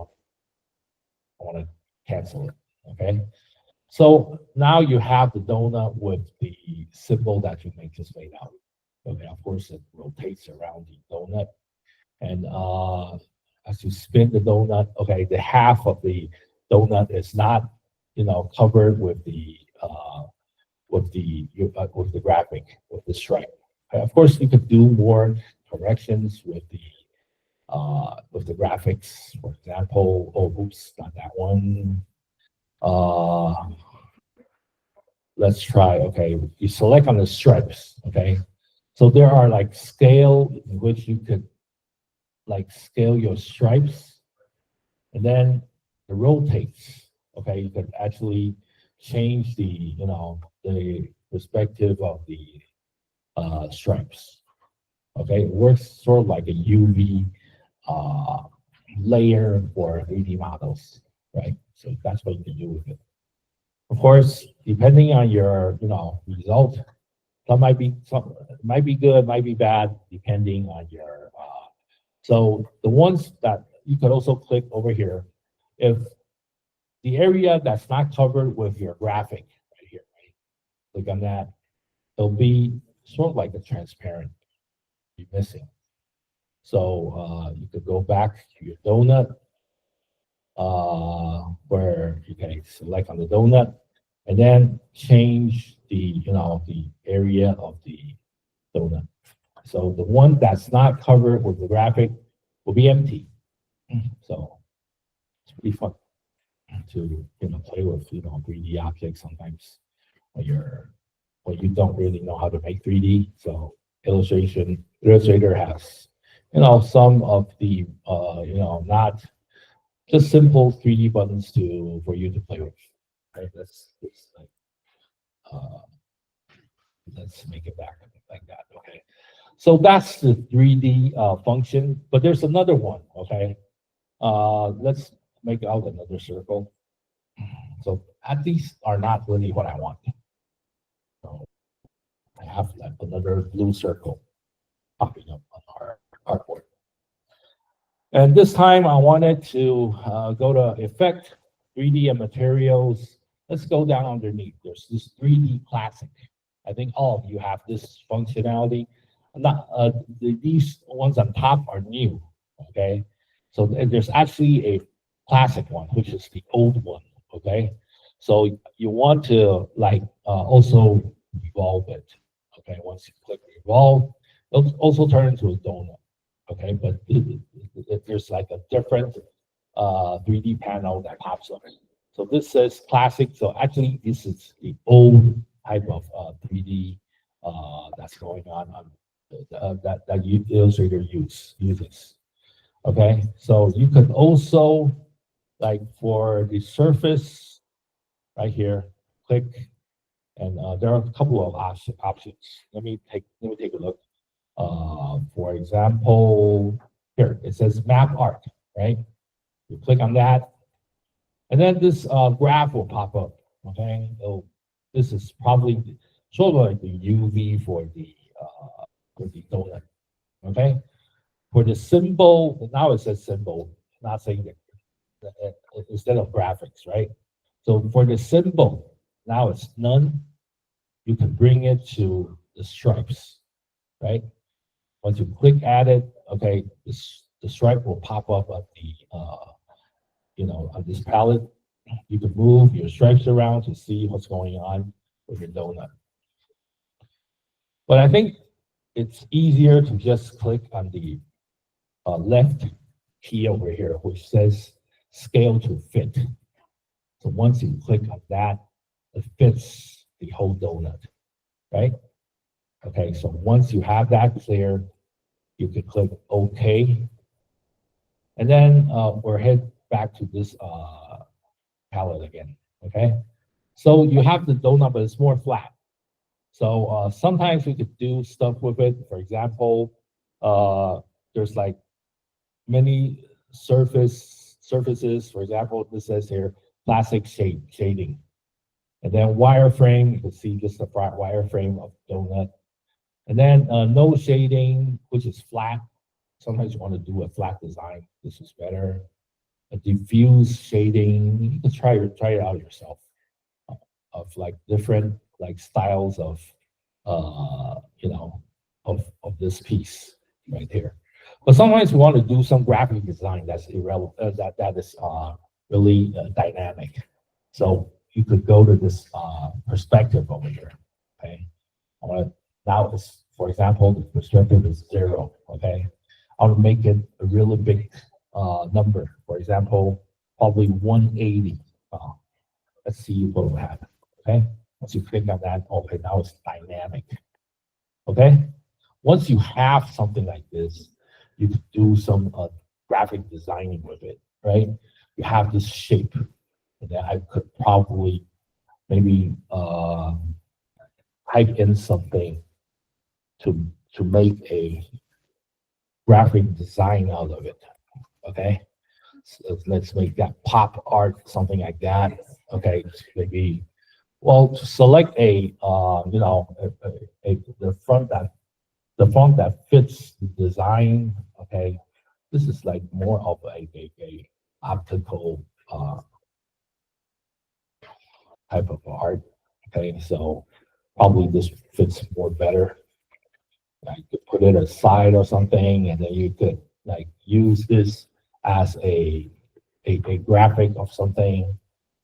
I want to cancel it. Okay. So now you have the donut with the symbol that you just made out. Okay, of course it rotates around the donut. And as you spin the donut, okay, the half of the donut is not, covered with the graphic, with the stripe. Okay, of course, you could do more corrections with the graphics. For example, oh, oops, not that one. Uh, let's try. Okay, you select on the stripes. Okay, so there are like scale in which you could like scale your stripes, and then the rotates. Okay, you could actually change the perspective of the stripes. Okay, it works sort of like a UV uh, layer for 3D models, right? So that's what you can do with it. Of course, depending on your result, some might be good, might be bad, depending on your. So the ones that you could also click over here, if the area that's not covered with your graphic right here, right? Click on that. It'll be sort of like a transparent, be missing. So you could go back to your donut, where you can select on the donut, and then change the area of the donut. So the one that's not covered with the graphic will be empty. So it's pretty fun to play with 3D objects sometimes when you don't really know how to make 3D. So Illustrator has some of the not just simple 3D buttons for you to play with. Right? Uh, let's make it back like that. Okay. So that's the 3D function, but there's another one. Okay. Let's make out another circle. So these are not really what I want. So I have like another blue circle popping up on our artboard. And this time I wanted to go to Effect, 3D and Materials. Let's go down underneath. There's this 3D Classic. I think all of you have this functionality. Not these ones on top are new. Okay, so there's actually a classic one, which is the old one. Okay, so you want to like also revolve it. Okay, once you click revolve, it'll also turn into a donut. Okay, but there's like a different 3D panel that pops up. So this says classic. So actually, this is the old type of 3D that's going on that Illustrator uses. Okay, so you can also like for the surface right here, click And there are a couple of options. Let me take a look. For example, here it says map art, right? You click on that, and then this graph will pop up. Okay, so this is probably sort of like the UV for the donut. Okay, for the symbol, now it says symbol, not saying that instead of graphics, right? So for the symbol, now it's none. You can bring it to the stripes, right? Once you click at it, okay, the stripe will pop up on the on this palette. You can move your stripes around to see what's going on with your donut. But I think it's easier to just click on the left key over here, which says scale to fit. So once you click on that, it fits the whole donut, right? Okay, so once you have that clear, you can click OK. And then we'll head back to this palette again, okay? So you have the donut, but it's more flat. So sometimes we could do stuff with it. For example, there's like many surfaces. For example, this says here, plastic shading. And then wireframe, you can see just the wireframe of donut. And then no shading, which is flat. Sometimes you want to do a flat design. This is better. A diffuse shading, you can try it out yourself. Of like different like styles of of this piece right here. But sometimes we want to do some graphic design that's irrelevant, that is really dynamic. So you could go to this perspective over here. Okay, now it's, for example, the perspective is 0. Okay, I'll make it a really big number. For example, probably 180. Let's see what will happen. Okay, once you click on that, okay, now it's dynamic. Okay, once you have something like this, you could do some graphic designing with it, right? You have this shape, and then I could probably maybe type in something to make a graphic design out of it. Okay, so let's make that pop art, something like that. Okay, maybe. Well, to select the font that fits the design. Okay, this is like more of a optical type of art. Okay, so probably this fits more better. I could put it aside or something, and then you could like use this as a graphic of something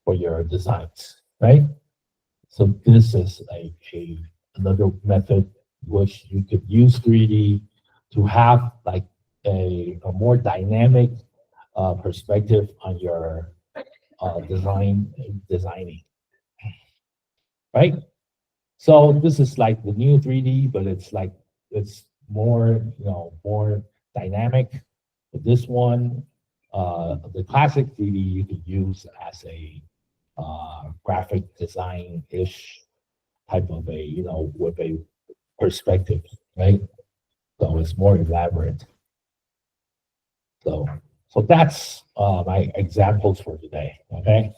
for your designs, right? So this is another method which you could use 3D to have like a more dynamic perspective on your designing, right? So this is like the new 3D, but it's more more dynamic. But this one, the classic 3D, you could use as a graphic design-ish type of with a perspective, right? So it's more elaborate. So that's my examples for today. Okay.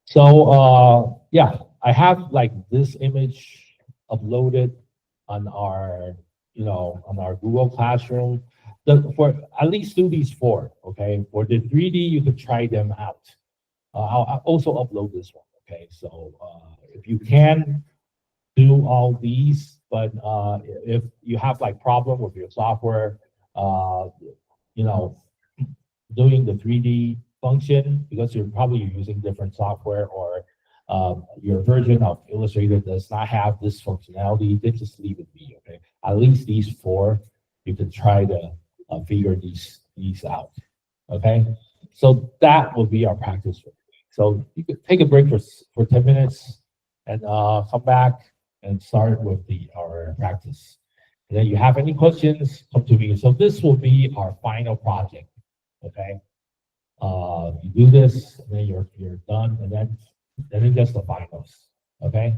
So yeah, I have like this image uploaded on our on our Google Classroom. For at least do these 4. Okay. For the 3D, you could try them out. I'll also upload this one. Okay. So if you can do all these, but if you have like problem with your software, doing the 3D function, because you're probably using different software, or your version of Illustrator does not have this functionality, then just leave it be. Okay, at least these 4, you can try to figure these out. Okay, so that will be our practice for today. So you could take a break for 10 minutes and come back and start with our practice. And then you have any questions, come to me. So this will be our final project. Okay, you do this, and then you're done, and then it's just the finals. Okay,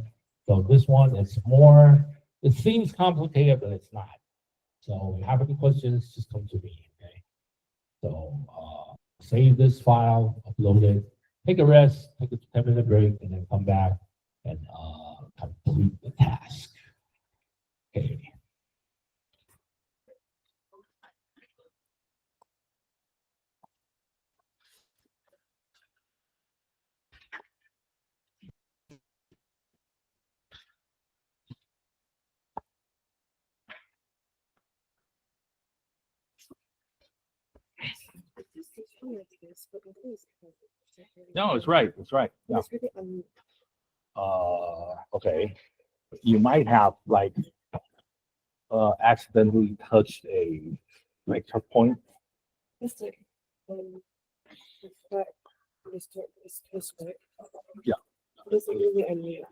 So this one is more, it seems complicated, but it's not. So if you have any questions, just come to me, okay? So, save this file, upload it, take a rest, take a 10-minute break, and then come back and, complete the task. Okay. No, it's right. It's right. Yeah. It's really Okay. You might have like accidentally touched a checkpoint. it's like it's like it's like Yeah. it's really unusual.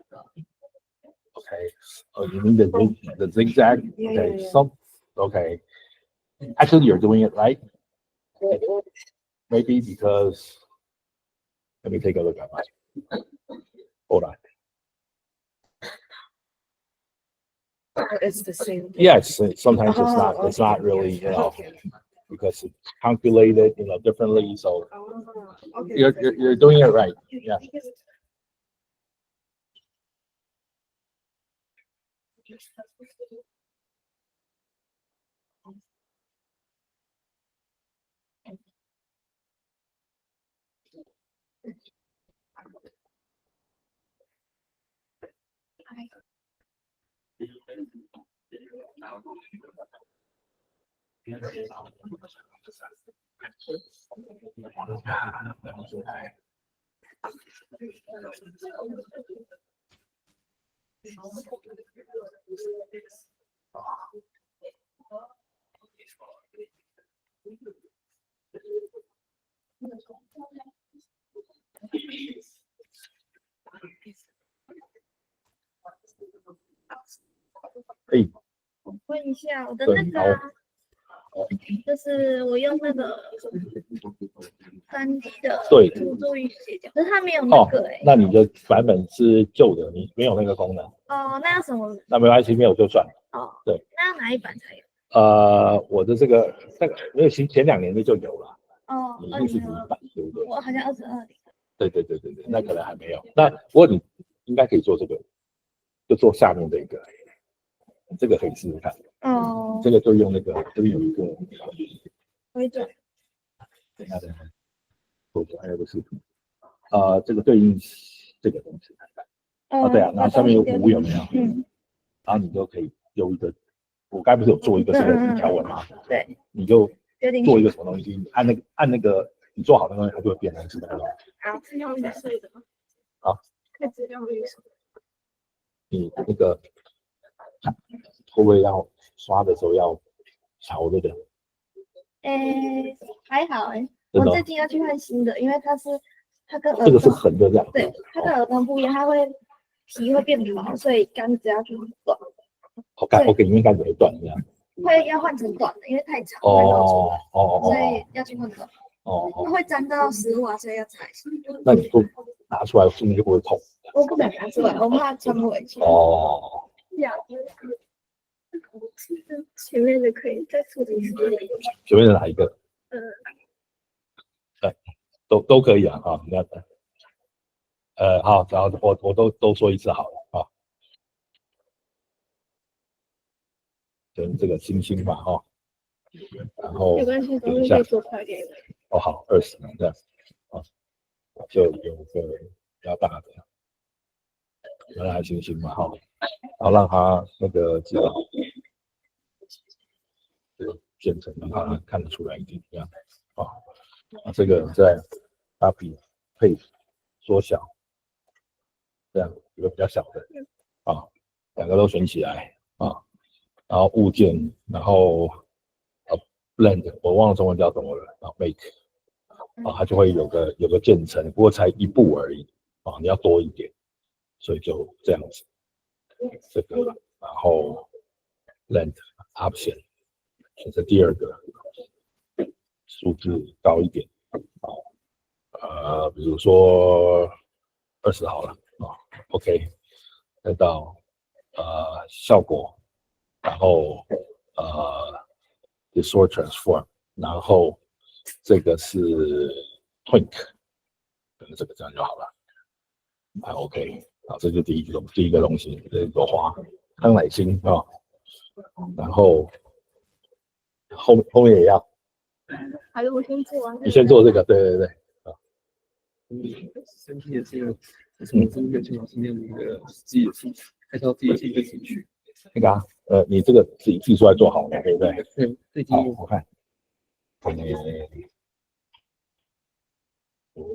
Okay. Oh, you mean the zigzag? Yeah, Okay. yeah. Okay. Actually, you're doing it right. What? Maybe because let me take a look at mine. Hold on. It's the same thing. Yes, sometimes it's not. Oh, It's not okay. really, Okay. because it's calculated, differently. So Okay. you're doing it right. Yeah.哎，问一下我的对，那个啊，就是我用那个3D 的对辅助语写讲，可是它没有那个那你的版本是旧的，你没有那个功能，哦，那要什么？那没关系，没有就算。哦，对，那要哪一版才有？我的这个没有前2年的就有了，哦，你61版对不对？我好像22年。对，那可能还没有。那不过你应该可以做这个，就做下面这个，这个可以试试看。哦，这个就用那个，这边有一个，回转。等一下，还有个视图，这个对应这个东西。对啊，然后上面有5有没有？然后你就可以丢一个，我刚才不是有做一个这个条纹吗？对，你就做一个什么东西，按那个，你做好那个东西，它就会变成是那个。好，是要绿色的。好，看资料绿色。你那个会不会要刷的时候要调这个？还好我最近要去换新的，因为它跟这个是横的这样。对，它跟耳洞不一样，它会皮会变薄，所以杆子要去短。OK，里面杆子会断这样。要换成短的，因为太长会露出来。所以要去换短。它会沾到食物啊，所以要擦一下。那你不拿出来，是不是就不会痛？我不敢拿出来，我怕穿不回去。前面的可以再处理一下。前面的哪一个？都可以啊，你看，好，然后我都说一次好了啊。跟这个星星吧，然后没关系，都是可以做快点的。好，20这样，就有个比较大的，原来星星嘛，然后让它那个知道，变成让它看得出来一点这样，这个再把比配缩小，这样一个比较小的，2个都选起来，然后物件，然后blend， 我忘了中文叫什么了，然后 make， 它就会有个渐层，不过才1步而已，你要多一点，所以就这样子，这个，然后 blend option 选择第2个，数字高一点，比如说20好了，OK，再到效果，然后distort transform， 然后这个是 twink， 可能这个这样就好了。OK， 好，这就第一个东西，这个花康乃馨啊，然后后面也要。还是我先做完。你先做这个，对。身体也是有，从这个陈老师那样的一个自己的兴趣，还是要自己的兴趣。那个你这个自己技术来做好了，对不对？对，最近好，我看，我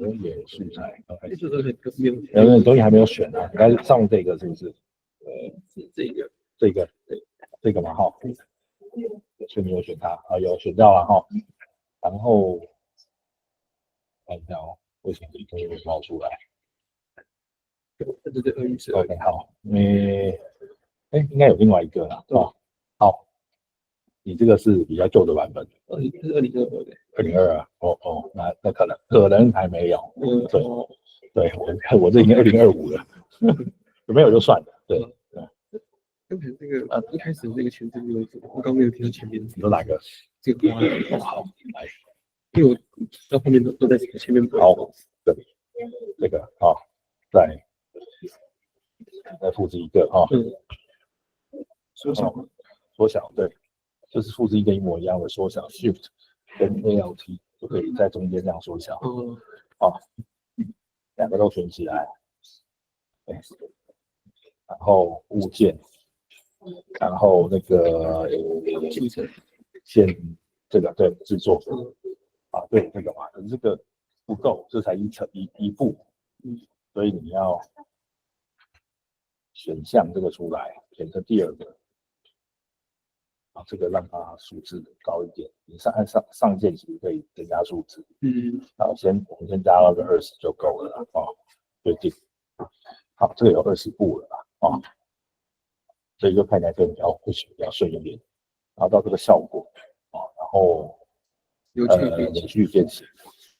也素材，这个都是没有，然后东西还没有选呢，该上这个是不是？是这个，对，这个嘛哈，所以你有选它啊，有选到了哈，然后看一下哦，为什么这里东西会冒出来这个是？OK， 好，应该有另外一个了，哦，好，你这个是比较旧的版本，2022的，2022，哦，那可能还没有，对，我这已经2025了，有没有就算了，对。刚才这个一开始这个前置没有做，我刚没有听到前面。你说哪个？这个花好，来，因为我到后面都在前面。好，这里这个好，再复制一个哈，缩小，对，就是复制一个一模一样的缩小 ，Shift 跟 ALT 就可以在中间这样缩小，好，两个都选起来，对，然后物件，然后那个先这个对制作啊，对这个嘛，可是这个不够，这才一步，所以你要选项这个出来，选择第二个，啊，这个让它数字高一点，你上键其实可以增加数字，好，我们先加到个20就够了啊，决定，好，这个有20步了啊，所以就看起来会比较顺一点，然后到这个效果啊，然后扭曲变形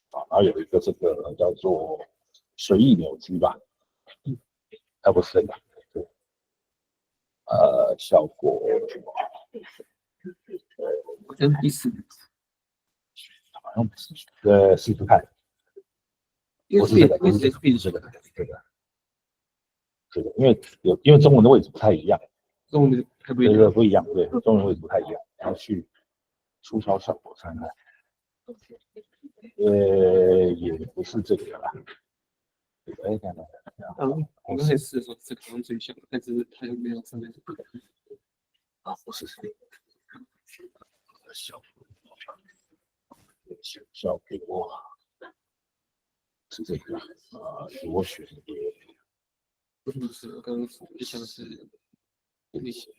啊，然后有一个这个叫做随意扭曲吧，不是这个，对，效果，好像第4，好像不是，试试看，不是这个，不是这个，因为中文的位置不太一样，中文的还不一样，不一样，对，中文位置不太一样，然后去粗糙效果看看，也不是这个啦，我刚才试的时候，这个好像最像，但是它又没有上面这个。不是这个，效果是这个螺旋不是，我刚刚就像是那些，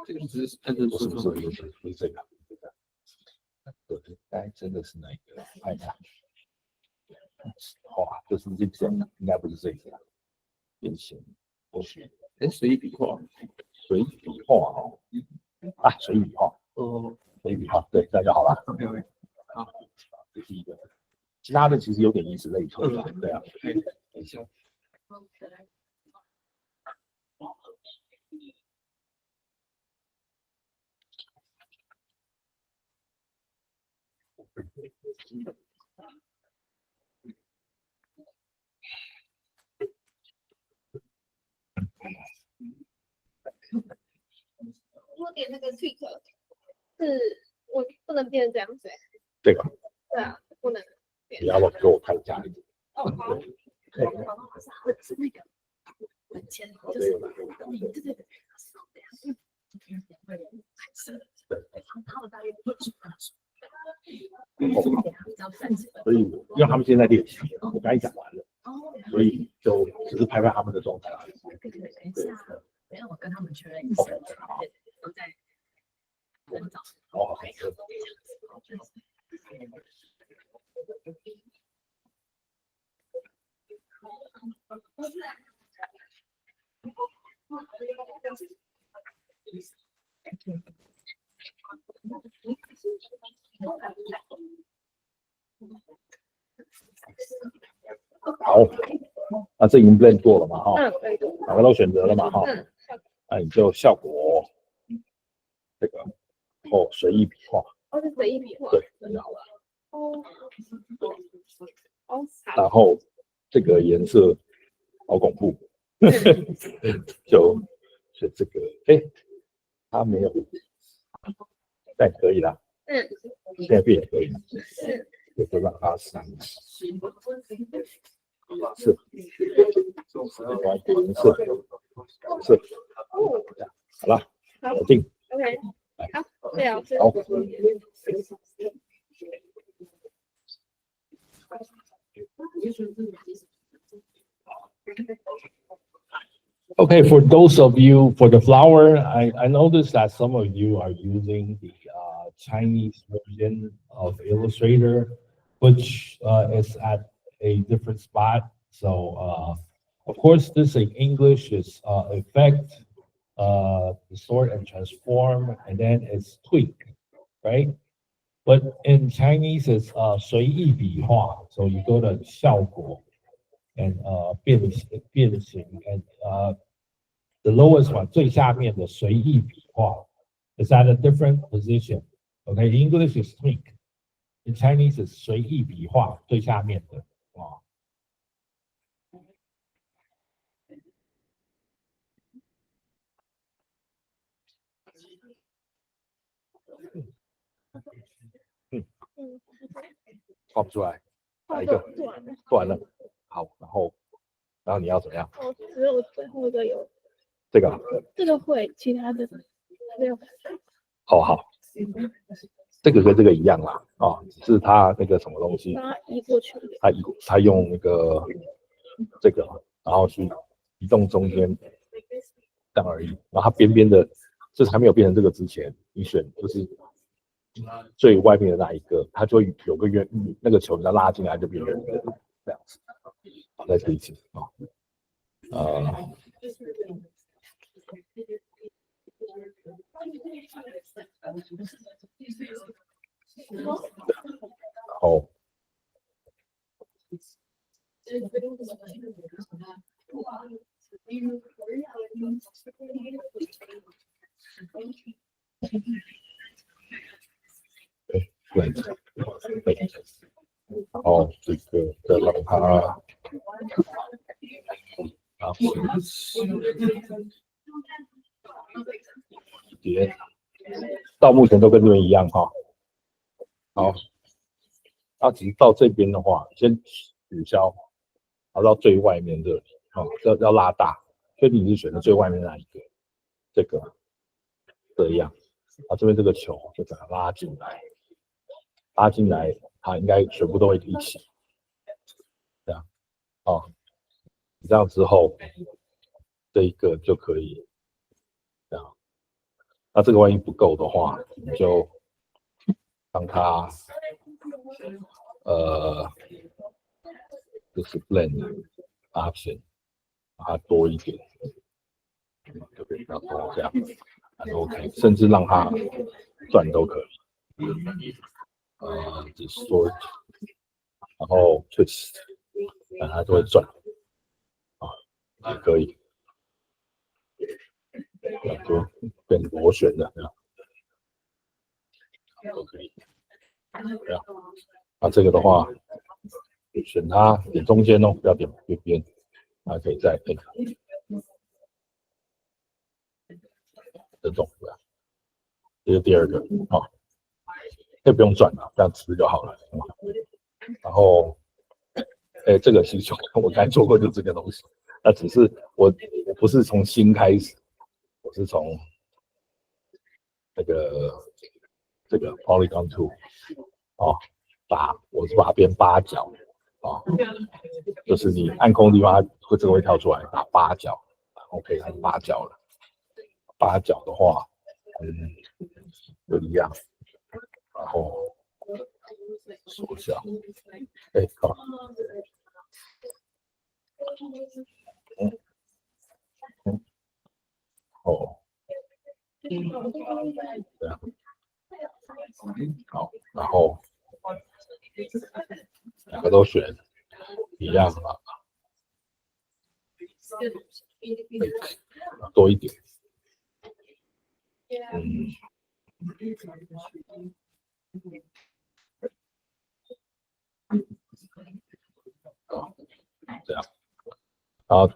这个只是按照说法，不是这个，应该真的是哪一个？看一下，哇，这是这个，应该不是这个，变形螺旋，随意笔画，随意笔画哦，随意笔画，随意笔画，对，这样就好了。好，这是第一个，其他的其实有点以此类推吧，对啊。我点那个 tweak 是我不能变成这样子，这个对啊，不能变。你要给我看一下。好，对，或者是那个文签，就是对，他们大约所以因为他们现在练习，我刚才讲完了，所以就只是拍拍他们的状态而已。等一下我跟他们确认一下，都在很早。好。好，那这已经 blend 过了嘛哈，可以的。两个都选择了嘛哈，那你就效果这个随意笔画，是随意笔画。对，就好了。哦，然后这个颜色好恐怖，就选这个，它没有，但可以啦，现在变也可以，就让它上是，颜色，好了，搞定。OK，好，谢谢老师。好。Okay, for those of you for the flower, I noticed that some of you are using the Chinese version of Illustrator, which is at a different spot. So of course, this in English is effect, distort and transform, and then it's tweak, right? But in Chinese, it's 随意笔画. So you go to 效果 and 变形 and the lowest one 最下面的随意笔画 is at a different position. Okay, English is tweak. In Chinese, it's 随意笔画最下面的啊。画不出来，哪一个？做完了。好，然后你要怎么样？只有最后一个有这个。这个会，其他的没有。好，这个跟这个一样啦，只是它那个什么东西，把它移过去。它用那个这个，然后去移动中间这样而已。然后它边边的，就是还没有变成这个之前，你选就是最外面的那一个，它就会有个圆，那个球你要拉进来就变圆的这样子。好，再试一次啊。好。对，然后这个再让它到目前都跟这边一样哈。好，那只是到这边的话，先取消，然后到最外面这里，要拉大，确定你是选的最外面那一个，这个这样，这边这个球就把它拉进来，它应该全部都会一起，这样，这样之后，这一个就可以这样。那这个万一不够的话，你就让它就是 blend option 把它多一点，就比较多这样，还 OK， 甚至让它转都可以。distort， 然后 twist， 让它就会转，也可以，就变螺旋的这样，都可以。这样，那这个的话，选它点中间哦，不要点边边，它可以再这种这样，这是第二个可以不用转了，这样吃就好了。然后，这个其实我刚才做过就这个东西，那只是我不是从新开始，我是从这个 Polygon Tool 我是把它变8角就是你按空的地方，这个会跳出来，打8角 ，OK， 它是8角了。8角的话，就一样。然后缩小，好，这样，好，然后两个都选一样多一点。 Yeah. 嗯，这样，然后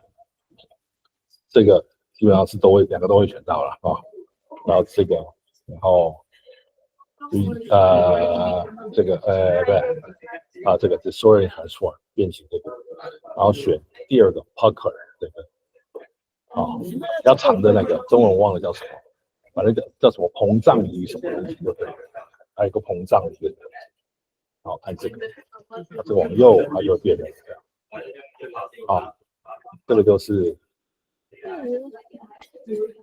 这个基本上是两个都会选到了啊，然后这个，然后这个不对啊，这个 Destroy Transform 变形这个，然后选第二个 Pucker 这个，啊，比较长的那个，中文忘了叫什么，反正叫什么膨胀仪什么东西，对不对？还有一个膨胀仪，好，按这个，这个往右，它就变成这样，啊，这个就是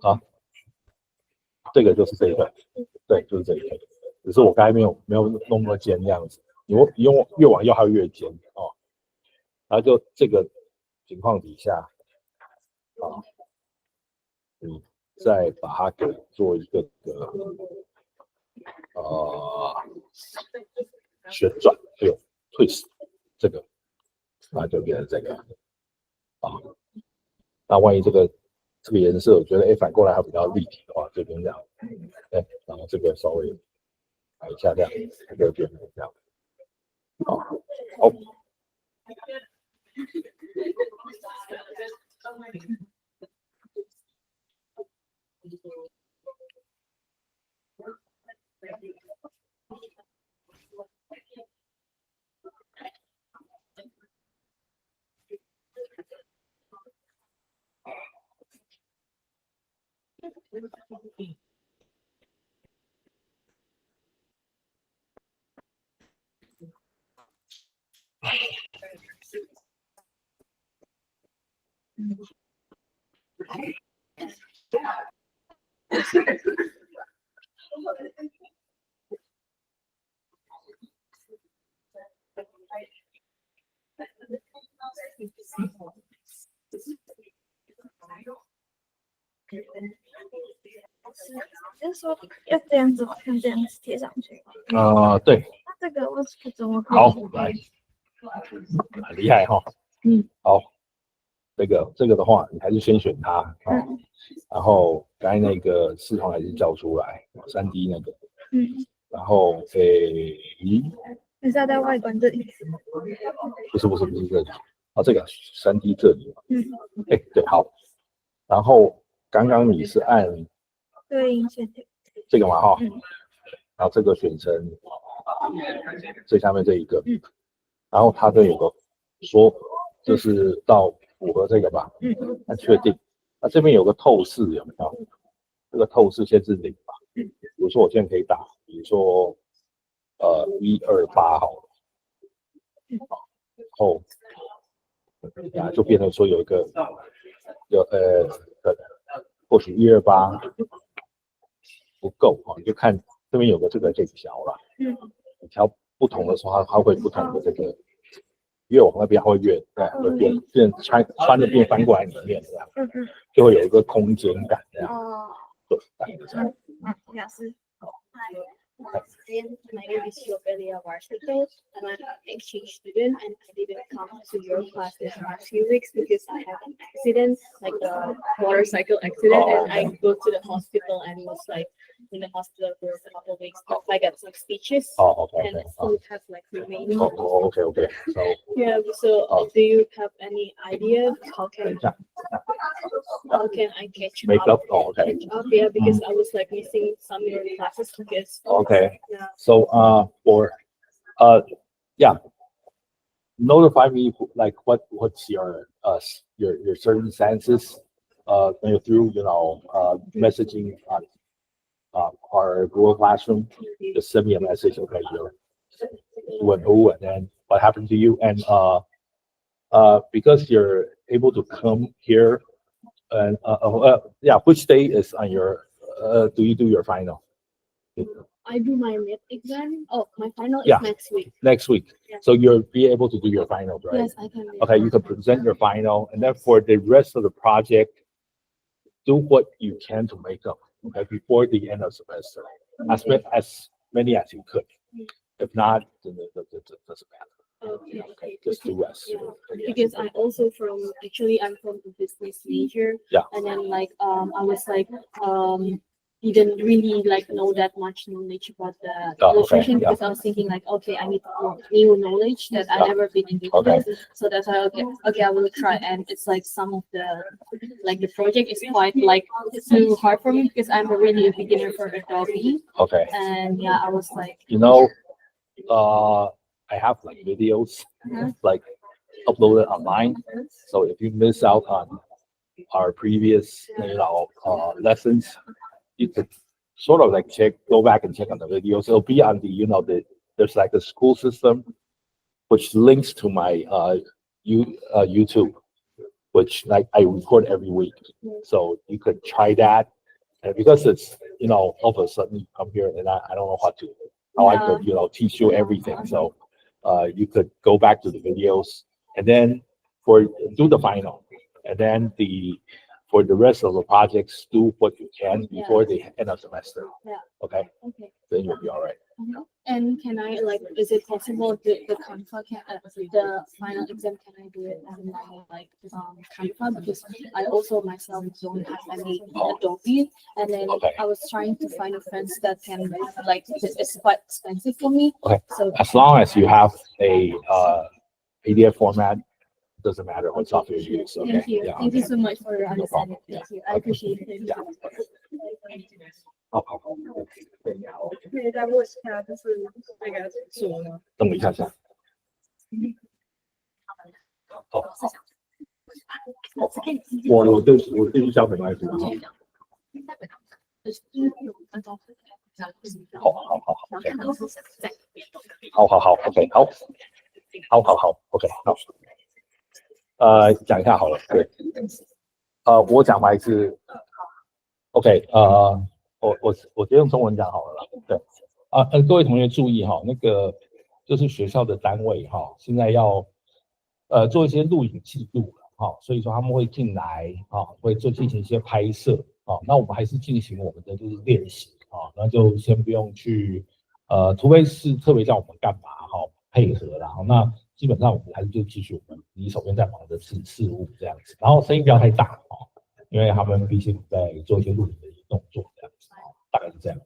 啊，这个就是这一个，对，就是这一个，只是我刚才没有弄那么尖这样子，你用越往右它会越尖哦，然后就这个情况底下，啊，你再把它给做一个旋转，还有 twist 这个，那就变成这个啊。那万一这个颜色，我觉得反过来它比较立体的话，这边这样，然后这个稍微改一下这样，它就变成这样。好。就是说要这样子，像这样子贴上去。对。那这个我怎么？好，来，很厉害哈。好，这个的话，你还是先选它啊，然后刚才那个视窗还是叫出来，3D 那个，然后你是要在外观这里？不是这里，这个3D 这里，对，好，然后刚刚你是按对应线条这个嘛哈，然后这个选成最下面这一个，然后它这有个说就是到符合这个吧，那确定，那这边有个透视有没有？这个透视先是0吧，比如说我现在可以打，比如说128好了，然后就变成说有一个或许128不够啊，你就看这边有个这个可以调了，你调不同的时候它会不同的这个。越往那边会越会变穿的变翻过来里面这样，就会有一个空间感这样。对，大概这样。老师。My name is Ophelia Varsito, and I'm an exchange student, and I didn't come to your class this last few weeks because I had an accident, like a motorcycle accident, and I go to the hospital and was like in the hospital for a couple of weeks. I got some stitches and still have like remaining. Okay. So yeah. So do you have any idea how can I catch makeup? up? Catch up, yeah, because I was like missing some of your classes because. Okay. Yeah. So notify me like what's your circumstances through messaging our Google Classroom. Just send me a message. Okay, you're who and then what happened to you, and because you're able to come here and which day is on your do you do your final? I do my net exam. Oh, my final is next week. Next week. Yeah. So you'll be able to do your final, right? Yes, I can. Okay, you can present your final, and then for the rest of the project, do what you can to make up. Okay, before the end of semester, as many as you could. If not, then it doesn't matter. Okay. Just do less. Yeah, because I'm from the business major. Yeah. And then I was didn't really know that much knowledge about the okay, illustration yeah. because I was thinking okay, I need new knowledge that I never been in Okay. So that's why okay, I will try. And it's some of the project is quite too hard for me because I'm really a beginner for Adobe. Okay. And yeah, I was I have videos uploaded online. So if you miss out on our previous lessons, you could sort of go back and check on the videos. It'll be on the there's a school system which links to my YouTube, which I record every week. So you could try that. And because it's all of a sudden you come here and I don't know how I could teach you everything. So you could go back to the videos and then do the final, and then for the rest of the projects, do what you can before the end of semester. Yeah. Okay. Okay. Then you'll be all right. And can I is it possible the Canva the final exam, can I do it on Canva? Because I also myself don't have any Adobe, and then I was trying to find a friends that can it's quite expensive for me. Okay. So As long as you have a PDF format, doesn't matter what software you use. Okay. thank you. Yeah, Thank you so much for your understanding. problem. Thank you. I appreciate it. Yeah.好。可以再问一下，就是那个组呢？等我一下下。好。我继续交给麦克。好 ，OK， 好 ，OK， 好。讲一下好了，对，我讲白是 ，OK， 我直接用中文讲好了啦，对，各位同学注意哈，那个就是学校的单位哈，现在要做一些录影记录了哈，所以说他们会进来啊，会进行一些拍摄啊，那我们还是进行我们的就是练习啊，那就先不用去除非是特别叫我们干嘛哈，配合啦，那基本上我们还是就继续我们你手边在忙的事务这样子，然后声音不要太大哦，因为他们毕竟在做一些录影的动作这样子，大概是这样。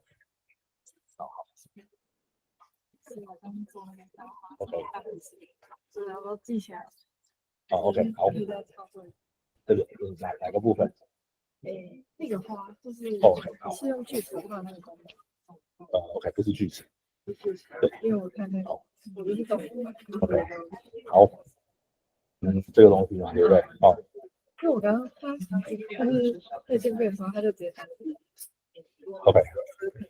OK， 然后记起来。好 ，OK， 好。这个哪个部分？那个花就是是用锯子画那个功能。OK， 不是锯子。对，因为我看那个，我就是懂。OK， 好。这个东西嘛，对不对？好。因为我刚刚就是在见面的时候，他就直接打。OK，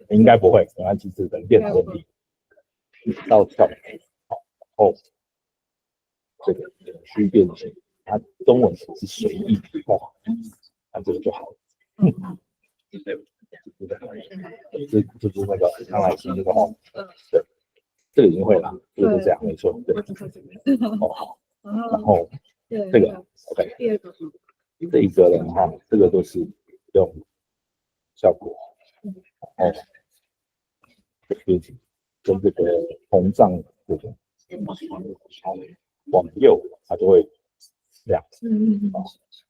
应该不会，没关系，是等电脑问题。到跳，好，这个虚变形，它中文是随意画，那这个就好了。这是那个康乃馨这个哦，对，这个已经会了，就是这样，没错，对。好，然后这个 OK， 第二个，这一个呢哈，这个都是用效果，哦，就是跟这个膨胀部分往右，它就会亮，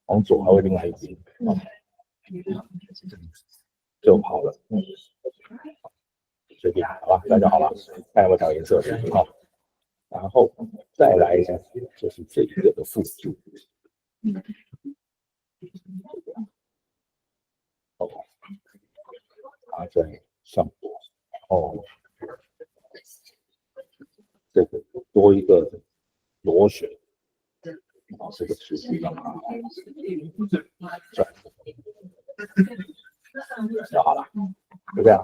往左还会另外一边，就好了，随便好吧，那就好了，看有没有调颜色好，然后再来呢，就是这一个的复数，好，它在上面，哦。这个多一个螺旋，这个是让它转，就好了，就这样。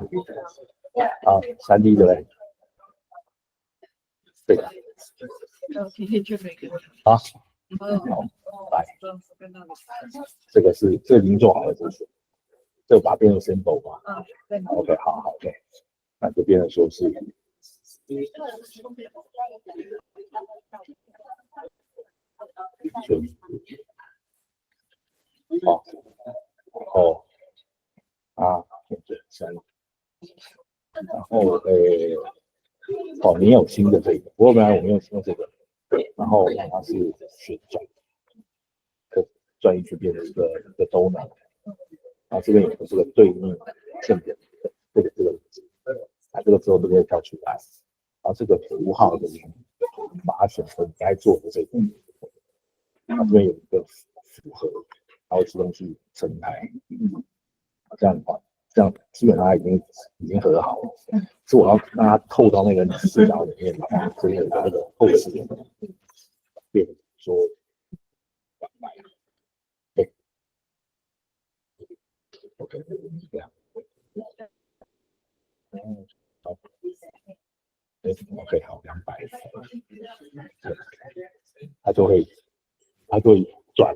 啊，3D 对不对？这个。可以去每个。好，来，这个已经做好了，这个把它变成 symbol 嘛。对。OK， 好 ，OK， 那就变成说是。好，然后3，然后你有新的这个，不过本来我们用这个，然后让它是旋转，可转一圈变成一个donut。然后这边有个这个对应线点，这个，这个之后就会跳出来。然后这个符号的把它选成你该做的这个，然后这边有一个符合，它会自动去成台。这样的话，这样基本上它已经合好了。是我要让它透到那个视角里面，然后这边有那个透视，变成说对 ，OK， 这样。好，对 ，OK， 好，200，它就会转，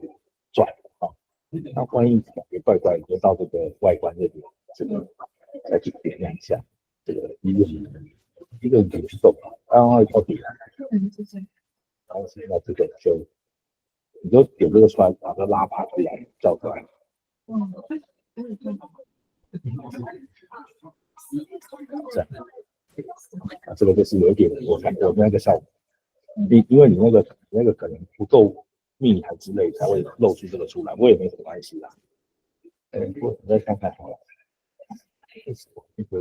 好，那万一感觉怪怪，就到这个外观这边，这个再去点亮一下，这个一个宇宙，然后到底，然后现在这个你就点这个出来，把这个拉拔出来，叫出来。这样，这个就是有一点我那个效果，因为你那个可能不够密还之类，才会露出这个出来，我也没什么关系啦。我再看看好了，那个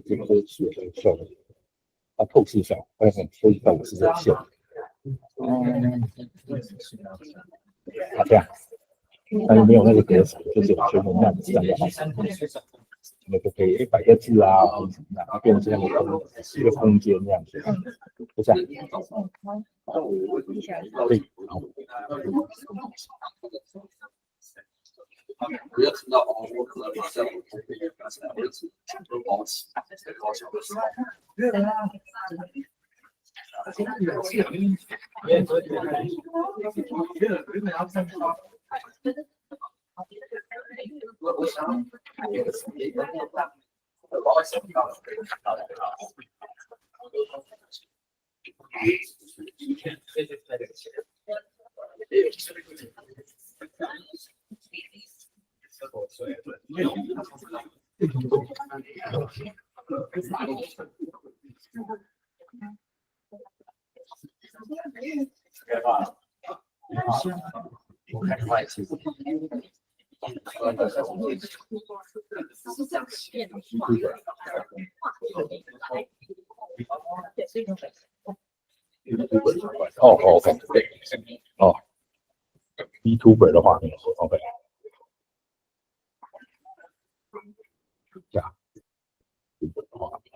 这个是有这个效果，它透视效，透视效果是这个线，这样，但是没有那个格子，就是有全部那样子这样子。那就可以摆个字啊，或者什么的，它变成这样一个空间这样子，就这样。对，好。不要听到哦，我可能马上我就包起，包起我想那个时间我想到我看的话也是。哦 ，OK， 对，哦 ，VTuber 的画面 ，OK， 这样，画面。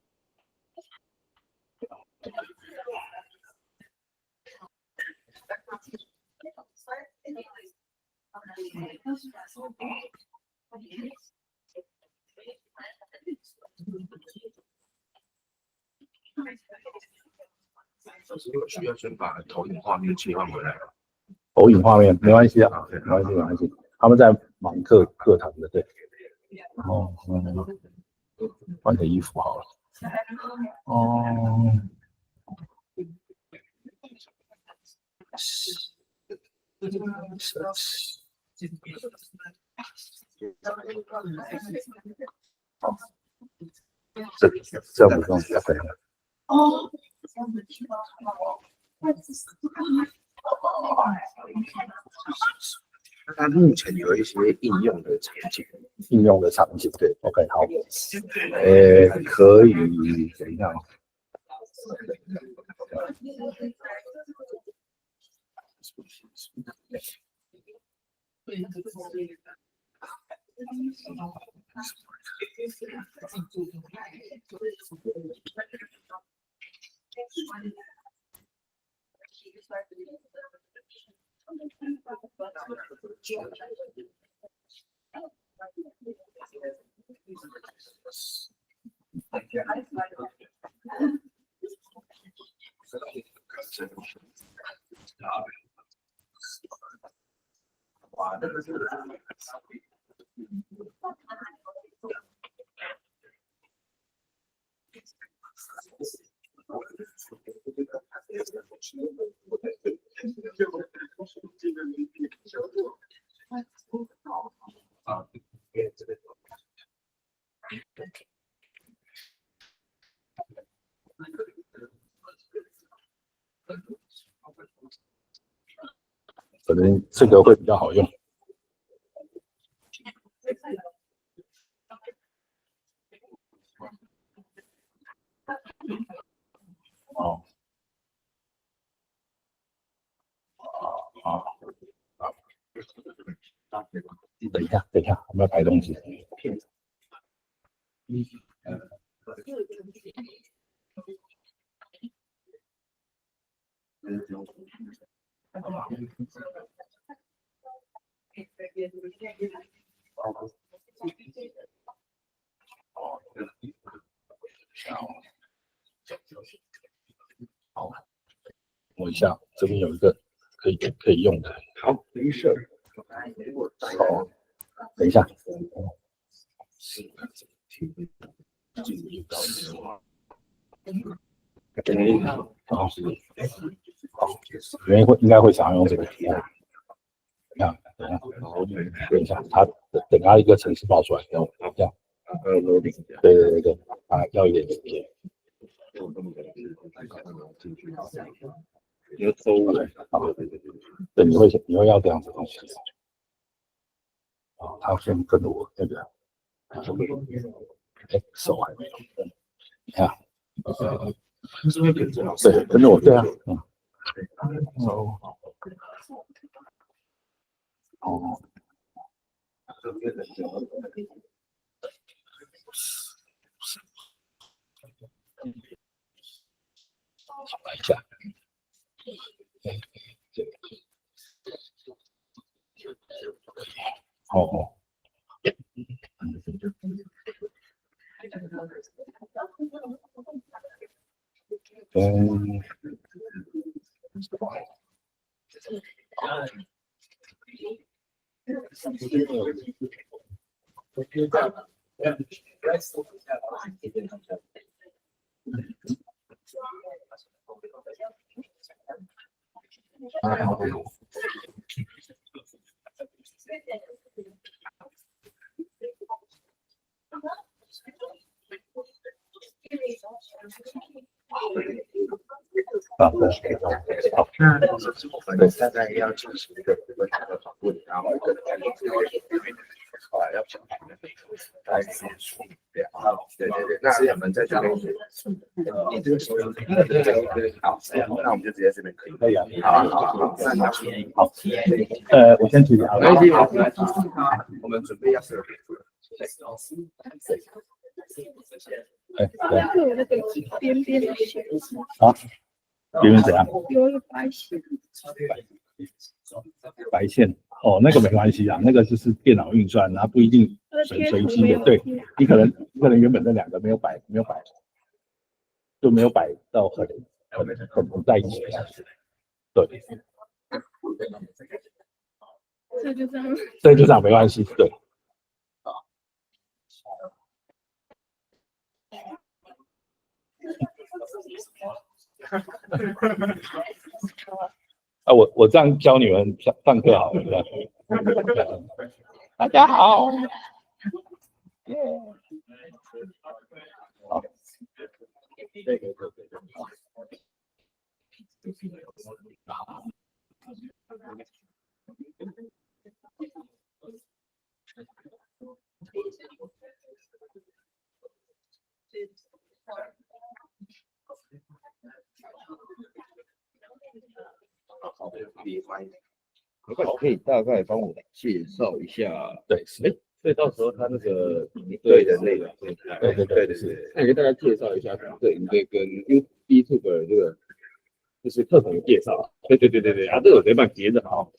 需要先把投影画面切换回来吗？投影画面没关系啊，没关系，他们在忙课堂的，对。然后换个衣服好了。这样不用，OK。它目前有一些应用的场景，对 ，OK， 好，可以，等一下。可能这个会比较好用。哦，好，等一下，我们要排东西。好，我一下这边有一个可以用的。好，没事。好，等一下。好，原因应该会想要用这个题啊。看，等一下，他等他一个程式报出来，这样。对，啊，要一点时间。你要抽我，对，你会要这样子的东西。啊，他先跟着我那个，手还没有，你看，对，跟着我，对啊，哦，来一下，哦，啊，对，好，我们大概要进行一个问答的访问，然后跟后来要讲大概是对，那我们在这边，你这个时候好，那我们就直接这边可以啊，好，那你要好，我先去聊，好，我们准备要设。对，有那个边边的线，好，边边怎样？有一个白线，白线哦，那个没关系啊，那个就是电脑运算，它不一定随机的。对，你可能原本那两个没有摆，就没有摆到很在一起。对，这就这样。对，就这样没关系。对，啊，我这样教你们上课好了。大家好。好。可以大概帮我介绍一下，对，所以到时候他那个对的内容，对，那你给大家介绍一下这营队跟 YouTube 的这个就是课程的介绍。对，啊，这个我直接帮别的好。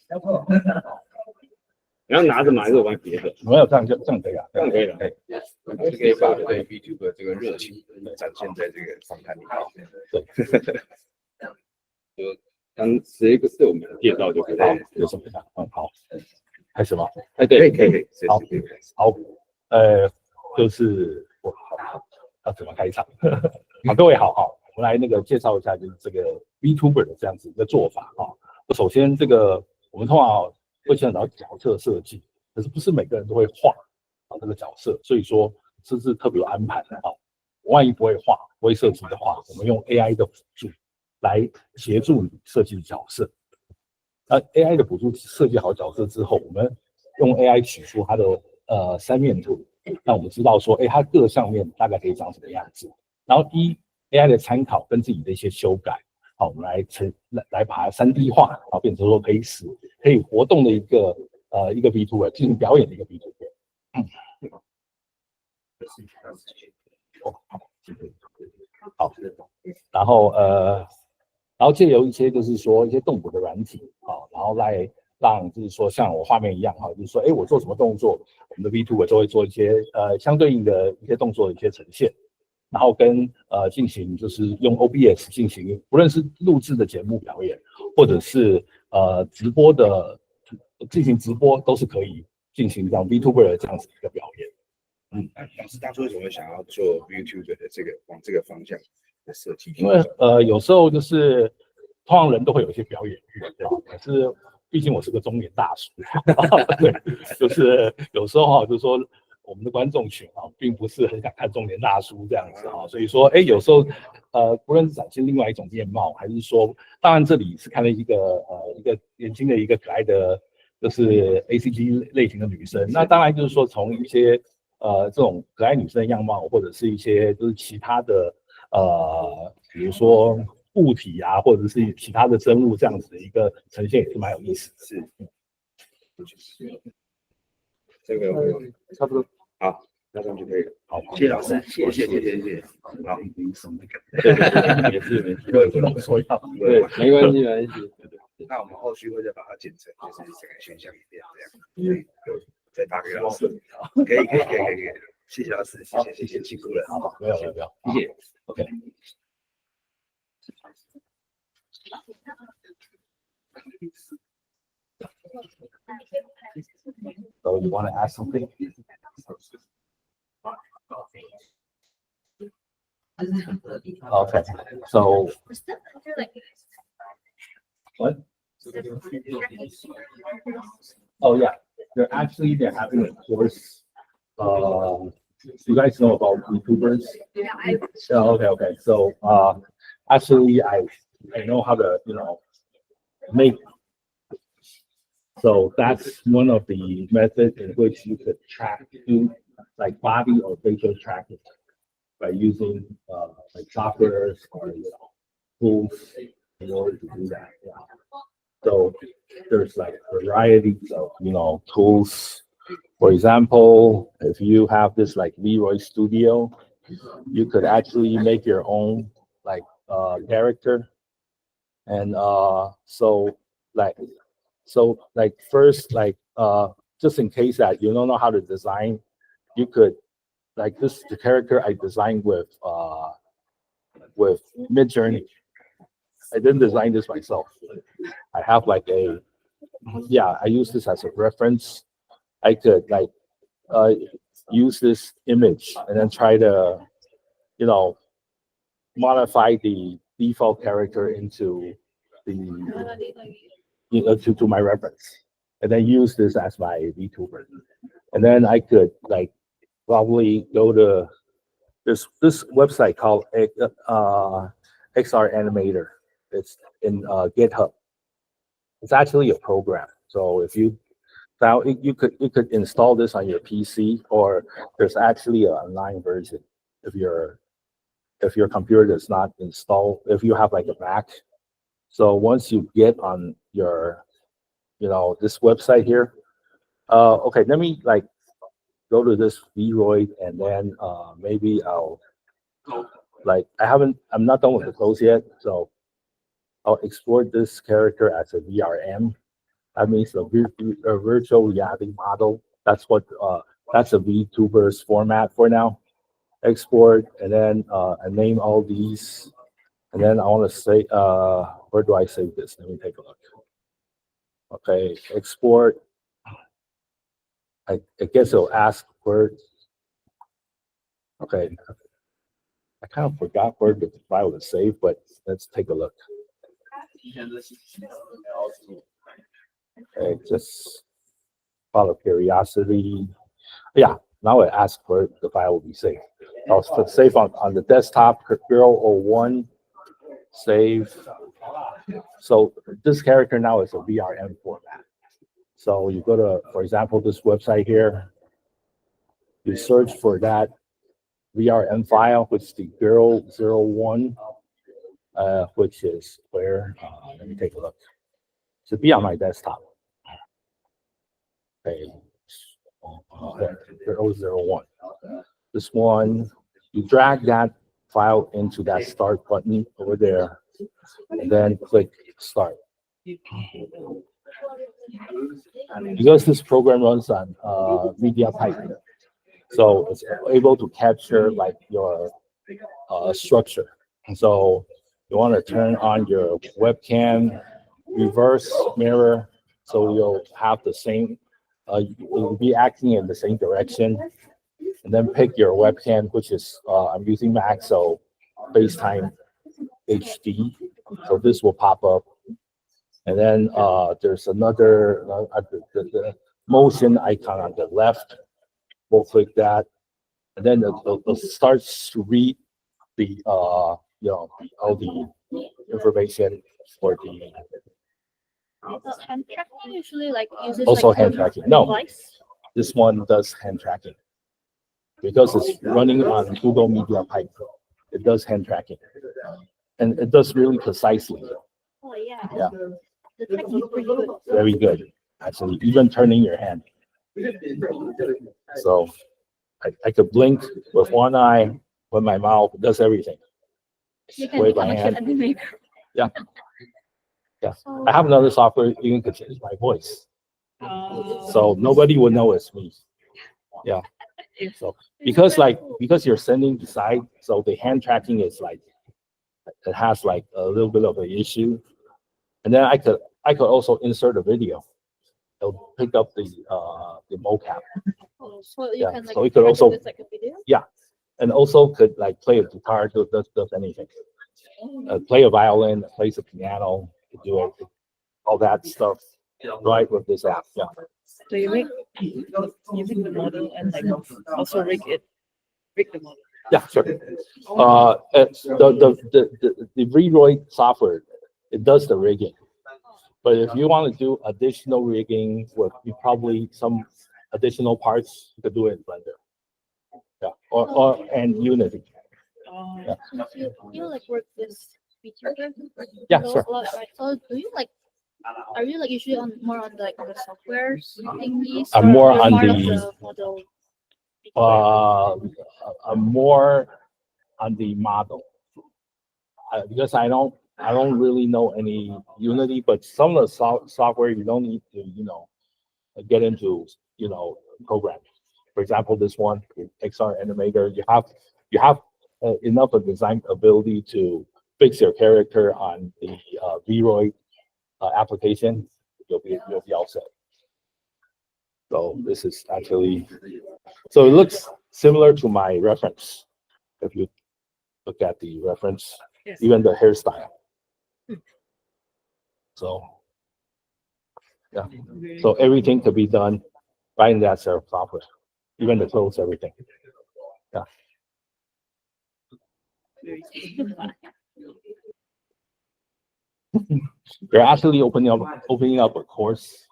然后拿着嘛，还是我帮别的？没有这样可以啊，这样可以了。就可以把对 YouTube 的这个热情展现在这个访谈里面。对，就当直接对我们介绍就可以。有什么想？好，开始吗？对，可以。好，就是我要怎么开场？好，各位好，我们来那个介绍一下，就是这个 VTuber 的这样子一个做法哈。首先，这个我们通常会牵扯到角色设计，可是不是每个人都会画这个角色，所以说这是特别有安排的哈。万一不会画、不会设计的话，我们用 AI 的辅助来协助你设计角色。那 AI 的辅助设计好角色之后，我们用 AI 取出它的三面图，让我们知道说，它各项面大概可以长什么样子。然后AI 的参考跟自己的一些修改，好，我们来把它3D 化，然后变成说可以活动的一个 VTuber 进行表演的一个 VTuber。好，然后借由一些就是说一些动捕的软体，然后来让就是说像我画面一样，就是说我做什么动作，我们的 VTuber 就会做一些相对应的一些动作的一些呈现，然后跟进行就是用 OBS 进行，不论是录制的节目表演，或者是直播进行直播，都是可以进行这样 VTuber 的这样子一个表演。老师当初为什么会想要做 YouTuber 的往这个方向的设计？因为有时候就是通常人都会有一些表演欲，对吧？可是毕竟我是个中年大叔，对，就是有时候就是说我们的观众群并不是很想看中年大叔这样子所以说有时候不论是展现另外一种面貌，还是说，当然这里是看了一个年轻的一个可爱的，就是 ACG 类型的女生，那当然就是说从一些这种可爱女生的样貌，或者是一些就是其他的比如说物体啊，或者是其他的生物这样子的一个呈现，也是蛮有意思的。是，这个差不多好，那这样就可以了。好，谢谢老师，谢谢。好，也是不能说要，对，没关系，没关系。那我们后续会再把它剪成就是整个现象一遍这样，再打给老师。可以，谢谢老师，谢谢，辛苦了。好，没有，谢谢。OK。So you want to ask something? Okay. So what? Oh yeah, they're having a course. You guys know about YouTubers? Yeah, Okay. So actually, I know how to make. So that's one of the methods in which you could track like body or facial tracking by using like softwares or tools in order to do that. Yeah. So there's like varieties of tools. For example, if you have this like Leroy Studio, you could actually make your own like character, and so first just in case that you don't know how to design, you could like the character I designed with Midjourney. I didn't design this myself. I have like I use this as a reference. I could like use this image and then try to modify the default character into to my reference, and then use this as my VTuber. And then I could like probably go to this website called XR Animator. It's in GitHub. It's actually a program. So if you you could install this on your PC, or there's actually an online version if your computer does not install, if you have like a Mac. So once you get on your this website here, okay, let me like go to this Vroid, and then maybe I'll I'm not done with the close yet, so I'll export this character as a VRM. That means a virtual reality model. That's a VTuber's format for now. Export, and then I name all these, and then I want to say where do I save this? Let me take a look. Okay, export. I guess it'll ask where. Okay, I kind of forgot where the file is saved, but let's take a look. Okay, just out of curiosity. Yeah, now it asks where the file will be saved. I'll save on the desktop, Girl01, save. So this character now is a VRM format. So you go to, for example, this website here, you search for that VRM file, which is the 001, which is where, let me take a look. It should be on my desktop. Okay, 001. This one, you drag that file into that start button over there, and then click start. Because this program runs on MediaPipe, so it's able to capture like your structure. And so you want to turn on your webcam, reverse mirror, so you'll have the same, you'll be acting in the same direction. And then pick your webcam, which is, I'm using Mac, so FaceTime HD. So this will pop up. And then there's another, the motion icon on the left. We'll click that. And then it starts to read the, all the information for the. Does hand tracking usually like uses Also like hand the tracking. No. device? This one does hand tracking. Because it's running on Google MediaPipe, it does hand tracking. And it does really precisely. Oh, yeah. Yeah. The tracking is pretty good. Very good, actually, even turning your hand. So I could blink with one eye, with my mouth, it does everything. You can Wave my become a hand. kid animator. Yeah. Yeah. So, I have another software, you can change my voice. So nobody would know it's me. Yeah. So because you're sending the side, so the hand tracking is like, it has like a little bit of an issue. And then I could also insert a video. It'll pick up the mocap. oh, so you Yeah, can like so it could record also- with, like a video. And also could like play a guitar, does anything. Play a violin, plays a piano, could do it, all that stuff right with this app. Yeah. So you make the model and like also rig the model. Yeah, sure. It's the Vroid software, it does the rigging. But if you want to do additional rigging with probably some additional parts, you could do it in Blender. Yeah, and Unity. Oh, So you like work with VTuber? Yeah, So, sure. right. So do you like, are you like usually more on like the software thingies? I'm or more you're on part of the- model? I'm more on the model. Because I don't really know any Unity, but some of the software you don't need to, get into, programming. For example, this one, XR Animator, you have enough of design ability to fix your character on the Vroid application. You'll be all set. So this is actually, so it looks similar to my reference. If you look at the reference, yes. even the hairstyle. So, yeah, so everything could be done right in that set of software, even the clothes, everything. Yeah. They're actually opening up a course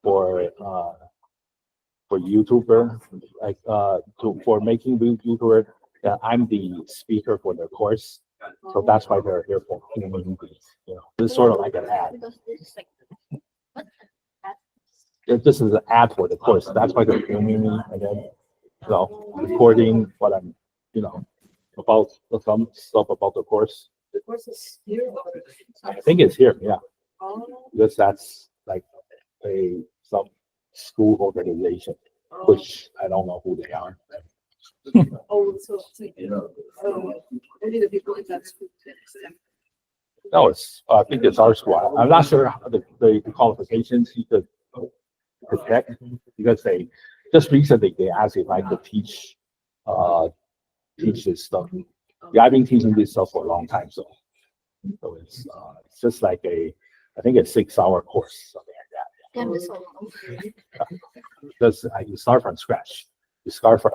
for YouTuber, like for making YouTuber. I'm the speaker for their course, so that's why they're here for. This is sort of like an ad. Because this is like, what? This is an ad for the course. That's why they're filming me and then, recording what I'm, about some stuff about the course. The course is here. I think it's here, yeah, Oh, because that's like some school organization, which I don't know who they are. so only the people in that school can understand. No, I think it's our school. I'm not sure how the qualifications you could check, because they just recently they asked if I could teach this stuff. Yeah, I've been teaching this stuff for a long time, so it's just like I think a 6-hour course, something like that. Damn, it's so long. Because you start from scratch. You start from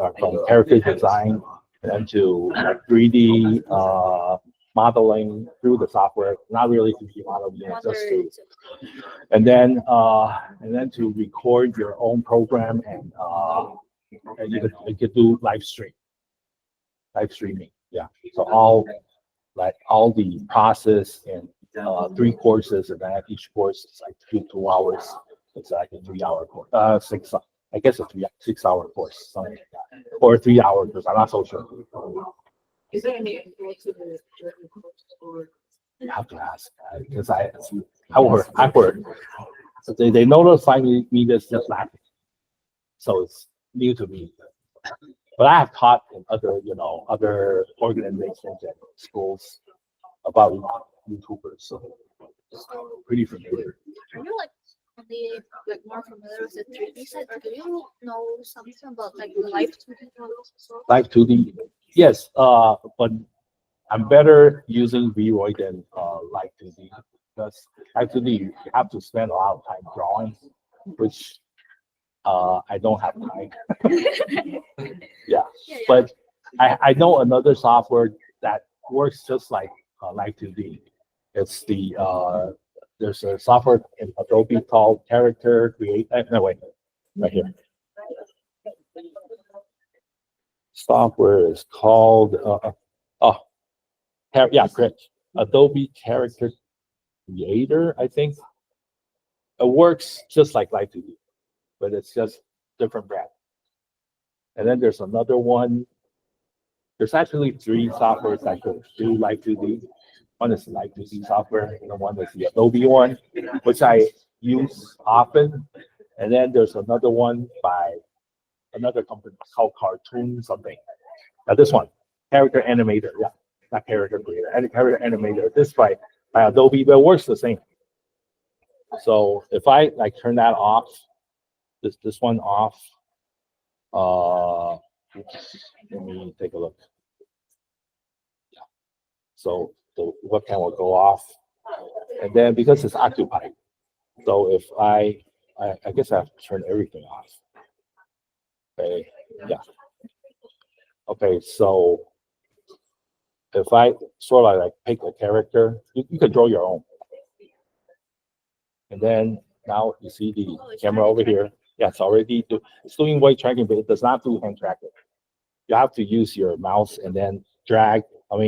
character design, and then to 3D modeling through the software, not really 3D modeling, just to, Other- and then to record your own program and you could do live streaming. Yeah. So all the process and 3 courses, and then each course is like 2 hours. It's like a 3-hour course. I guess a 6-hour course, something like that, or 3 hour course. I'm not so sure. Is there any info to the written course or? You have to ask because I heard. So they notified me this just last week. So it's new to me. But I have taught in other organizations and schools about YouTubers, so pretty familiar. Are you like more familiar with the 3D side, or do you know something about like live 2D models as well? Live 2D, yes, but I'm better using VRoid than Live 2D because Live 2D you have to spend a lot of time drawing, which I don't have time. Yeah, but I know another software that works just like Live 2D. It's there's a software in Adobe called Character Creator. No, wait, right here. Software is called correct. Adobe Character Creator, I think. It works just like Live 2D, but it's just different brand. And then there's another one. There's actually 3 softwares that could do Live 2D. One is the Live 2D software, and one is the Adobe one, which I use often. And then there's another one by another company called Cartoon something. Now this one, Character Animator, yeah, not Character Creator, Character Animator. This by Adobe, but it works the same. So if I like turn that off, this one off, let me take a look. Yeah. So the webcam will go off, and then because it's occupied, so if I guess I have to turn everything off. Okay, yeah. Okay, so if I sort of like pick a character, you can draw your own. And then now you see the camera over here. Yeah, it's doing weight tracking, but it does not do hand tracking. You have to use your mouse and then drag on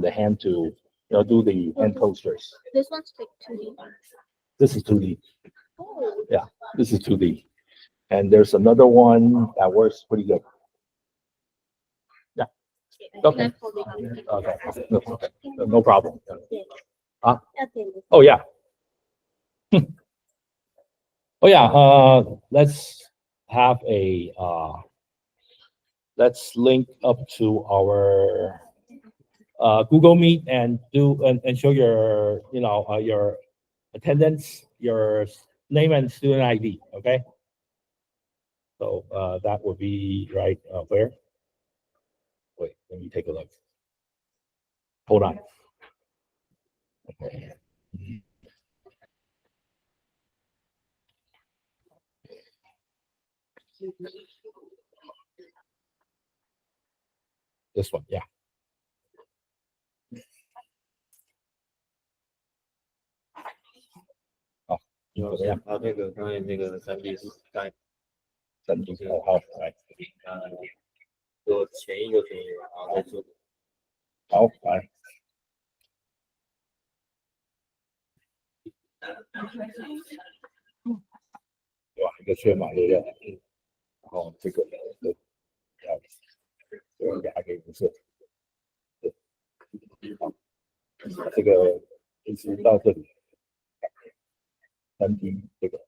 the hand to do the hand posters. This one's like 2D. This is 2D. Oh. Yeah, this is 2D. And there's another one that works pretty good. Yeah. Okay. Okay. No problem. Oh yeah. Oh yeah. Let's link up to our Google Meet and show your your attendance, your name and student ID. Okay. So that would be right where? Wait, let me take a look. Hold on. Okay. This one, yeah. Oh, yeah. 他那个刚才那个3D 是在好，来，做前一个屏，然后再做。好，来。对吧？一个缺嘛，对不对？然后这个还可以不是，这个一直到这里，3D 这个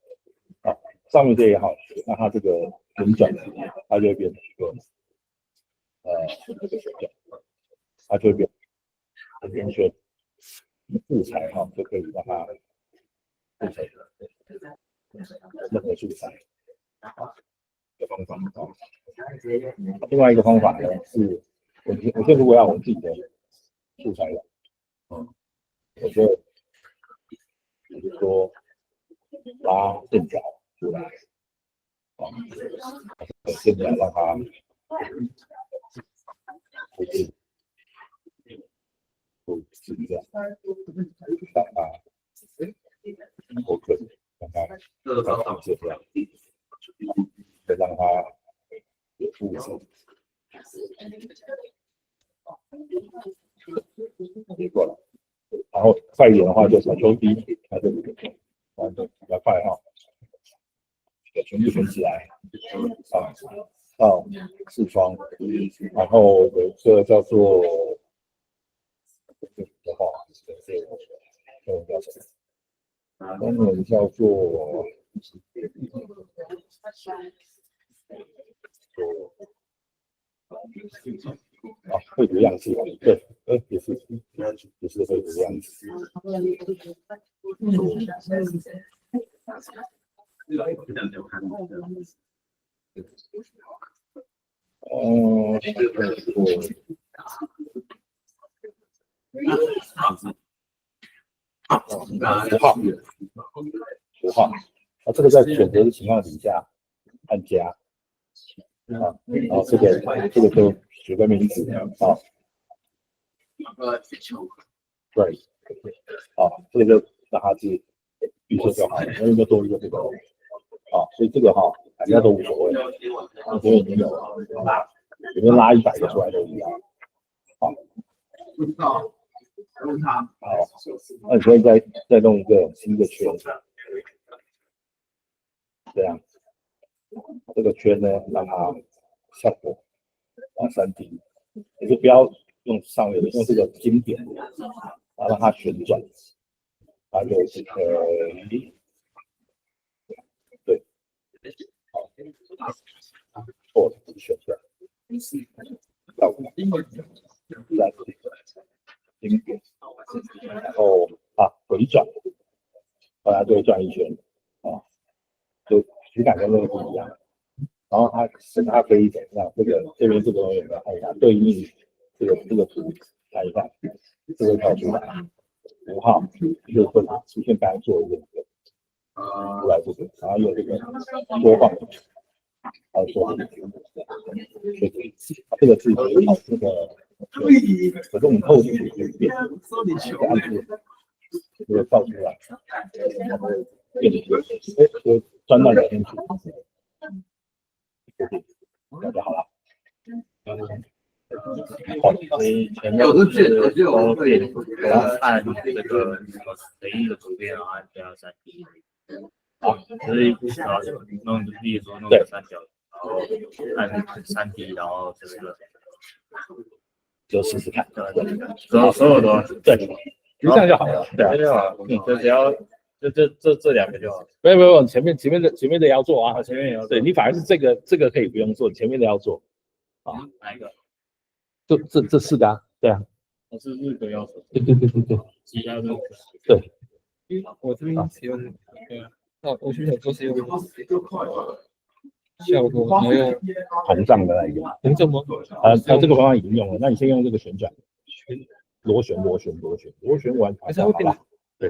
啊，上面这也好，那它这个旋转，它就会变成一个它就会变成边圈素材哈，就可以让它变成任何素材的方法啊。另外一个方法呢是，我现在如果要我自己的素材了，我就说拉线条出来，线条让它就是做是这样，让它我可以让它这样，再让它复合。过了，然后快一点的话就小丘低，它就完成比较快哈，全部选起来啊，到视窗，然后有一个叫做的话，这个叫什么？中文叫做绘图样式，对，也是绘图样式。符号，这个在选择的情况底下按加。这个就取个名字啊，对，这个就让它是预设就好了，因为就多一个这个所以这个大家都无所谓，因为已经有拉100个出来都一样，那你可以再弄一个新的圈，这样。这个圈呢，让它效果3D，你就不要用上面用这个经典，然后让它旋转，然后就对，错了，旋转，到经典，然后回转，它就会转一圈就质感跟那个不一样。然后它可以怎样？这边这个东西看一下，对应这个图看一下，这个跳出来符号就会出现刚才做的这个出来这个，然后用这个缩放，然后做这个字这个，可是我们后续就变，按住这个跳出来，然后变就钻到里面去。那就好了。所以前面我是都会按这个随意的图片，然后按加3D。就是弄，例如说弄个三角，然后按3D，然后这个就试试看。所有的对，就这样就好了。对啊，就好，就只要这两个就好。没有，前面的也要做啊，前面也要做。对你反而是这个可以不用做，前面的要做哪一个？就这4个对啊。我是日格要做。对，其他都对。我这边使用我去想说是用效果，然后用膨胀的那一个。膨胀吗？它这个方法已经用了，那你先用这个旋转，螺旋完，还是会变。对。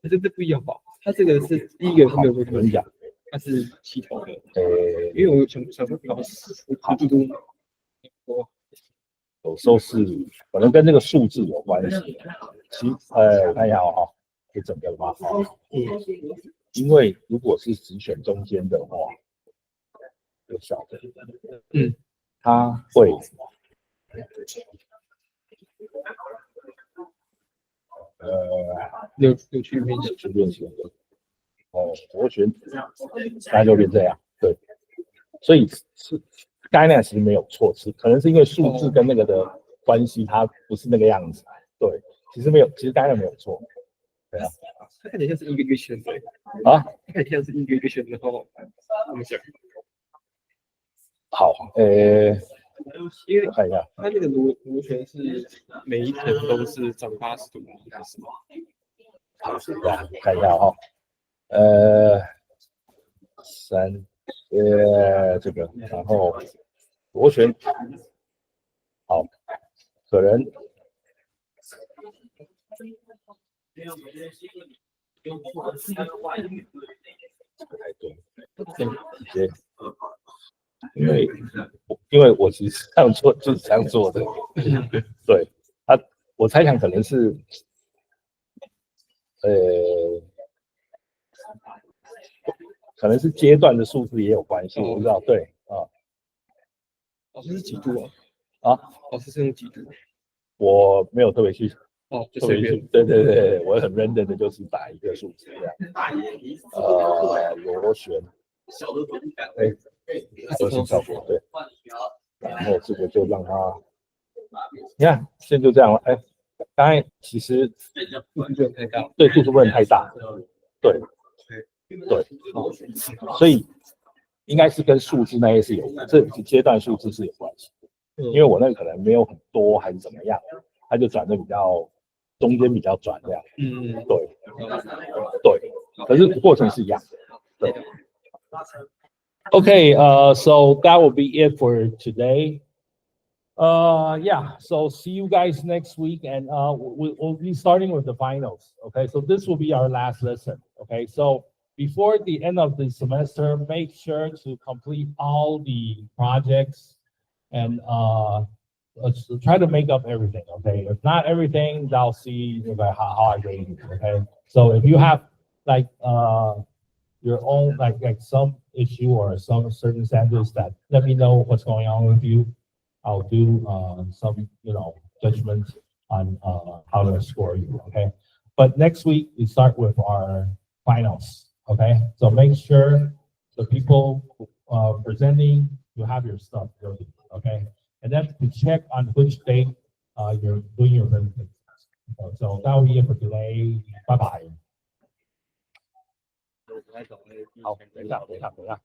可是这不一样吧？它这个是第一个没有怎么讲？它是系统的。因为我想说老师有时候是可能跟那个数字有关系。我看一下这整个嘛因为如果是只选中间的话，有小的，它会扭曲变形的螺旋，大概就变这样。对，所以是刚才那个其实没有错，可能是因为数字跟那个的关系，它不是那个样子。对，其实刚才没有错。对啊，它看起来像是一个圈的它看起来像是一个圈的怎么讲？好，因为看一下，它那个螺旋是每一层都是长80度，是吗？看一下这个，然后螺旋，好，可能不太对，因为我其实这样做就是这样做的，对我猜想可能是，可能是阶段的数字也有关系，我不知道。对啊，老师是几度啊？啊，老师是用几度？我没有特别去，哦，就特别去，随便。对对对对，我很认真的就是打一个数字这样。螺旋，螺旋效果对。然后这个就让它，你看现在就这样了。哎，刚才其实度数不能太大。对，度数不能太大，对对，所以应该是跟数字那些是有，这阶段数字是有关系的。因为我那个可能没有很多还是怎么样，它就转的比较中间比较转这样。对对，可是过程是一样的。对。Okay, so that will be it for today. Yeah, so see you guys next week, and we'll be starting with the finals. Okay, so this will be our last lesson. Okay, so before the end of the semester, make sure to complete all the projects and let's try to make up everything. Okay, if not everything, I'll see how I rate you. Okay, so if you have like your own like some issue or some circumstances, that let me know what's going on with you. I'll do some judgment on how to score you. Okay, but next week we start with our finals. Okay, so make sure the people presenting, you have your stuff ready. Okay, and then to check on which date you're doing your presentation. So that will be it for today. Bye bye. 好，等一下。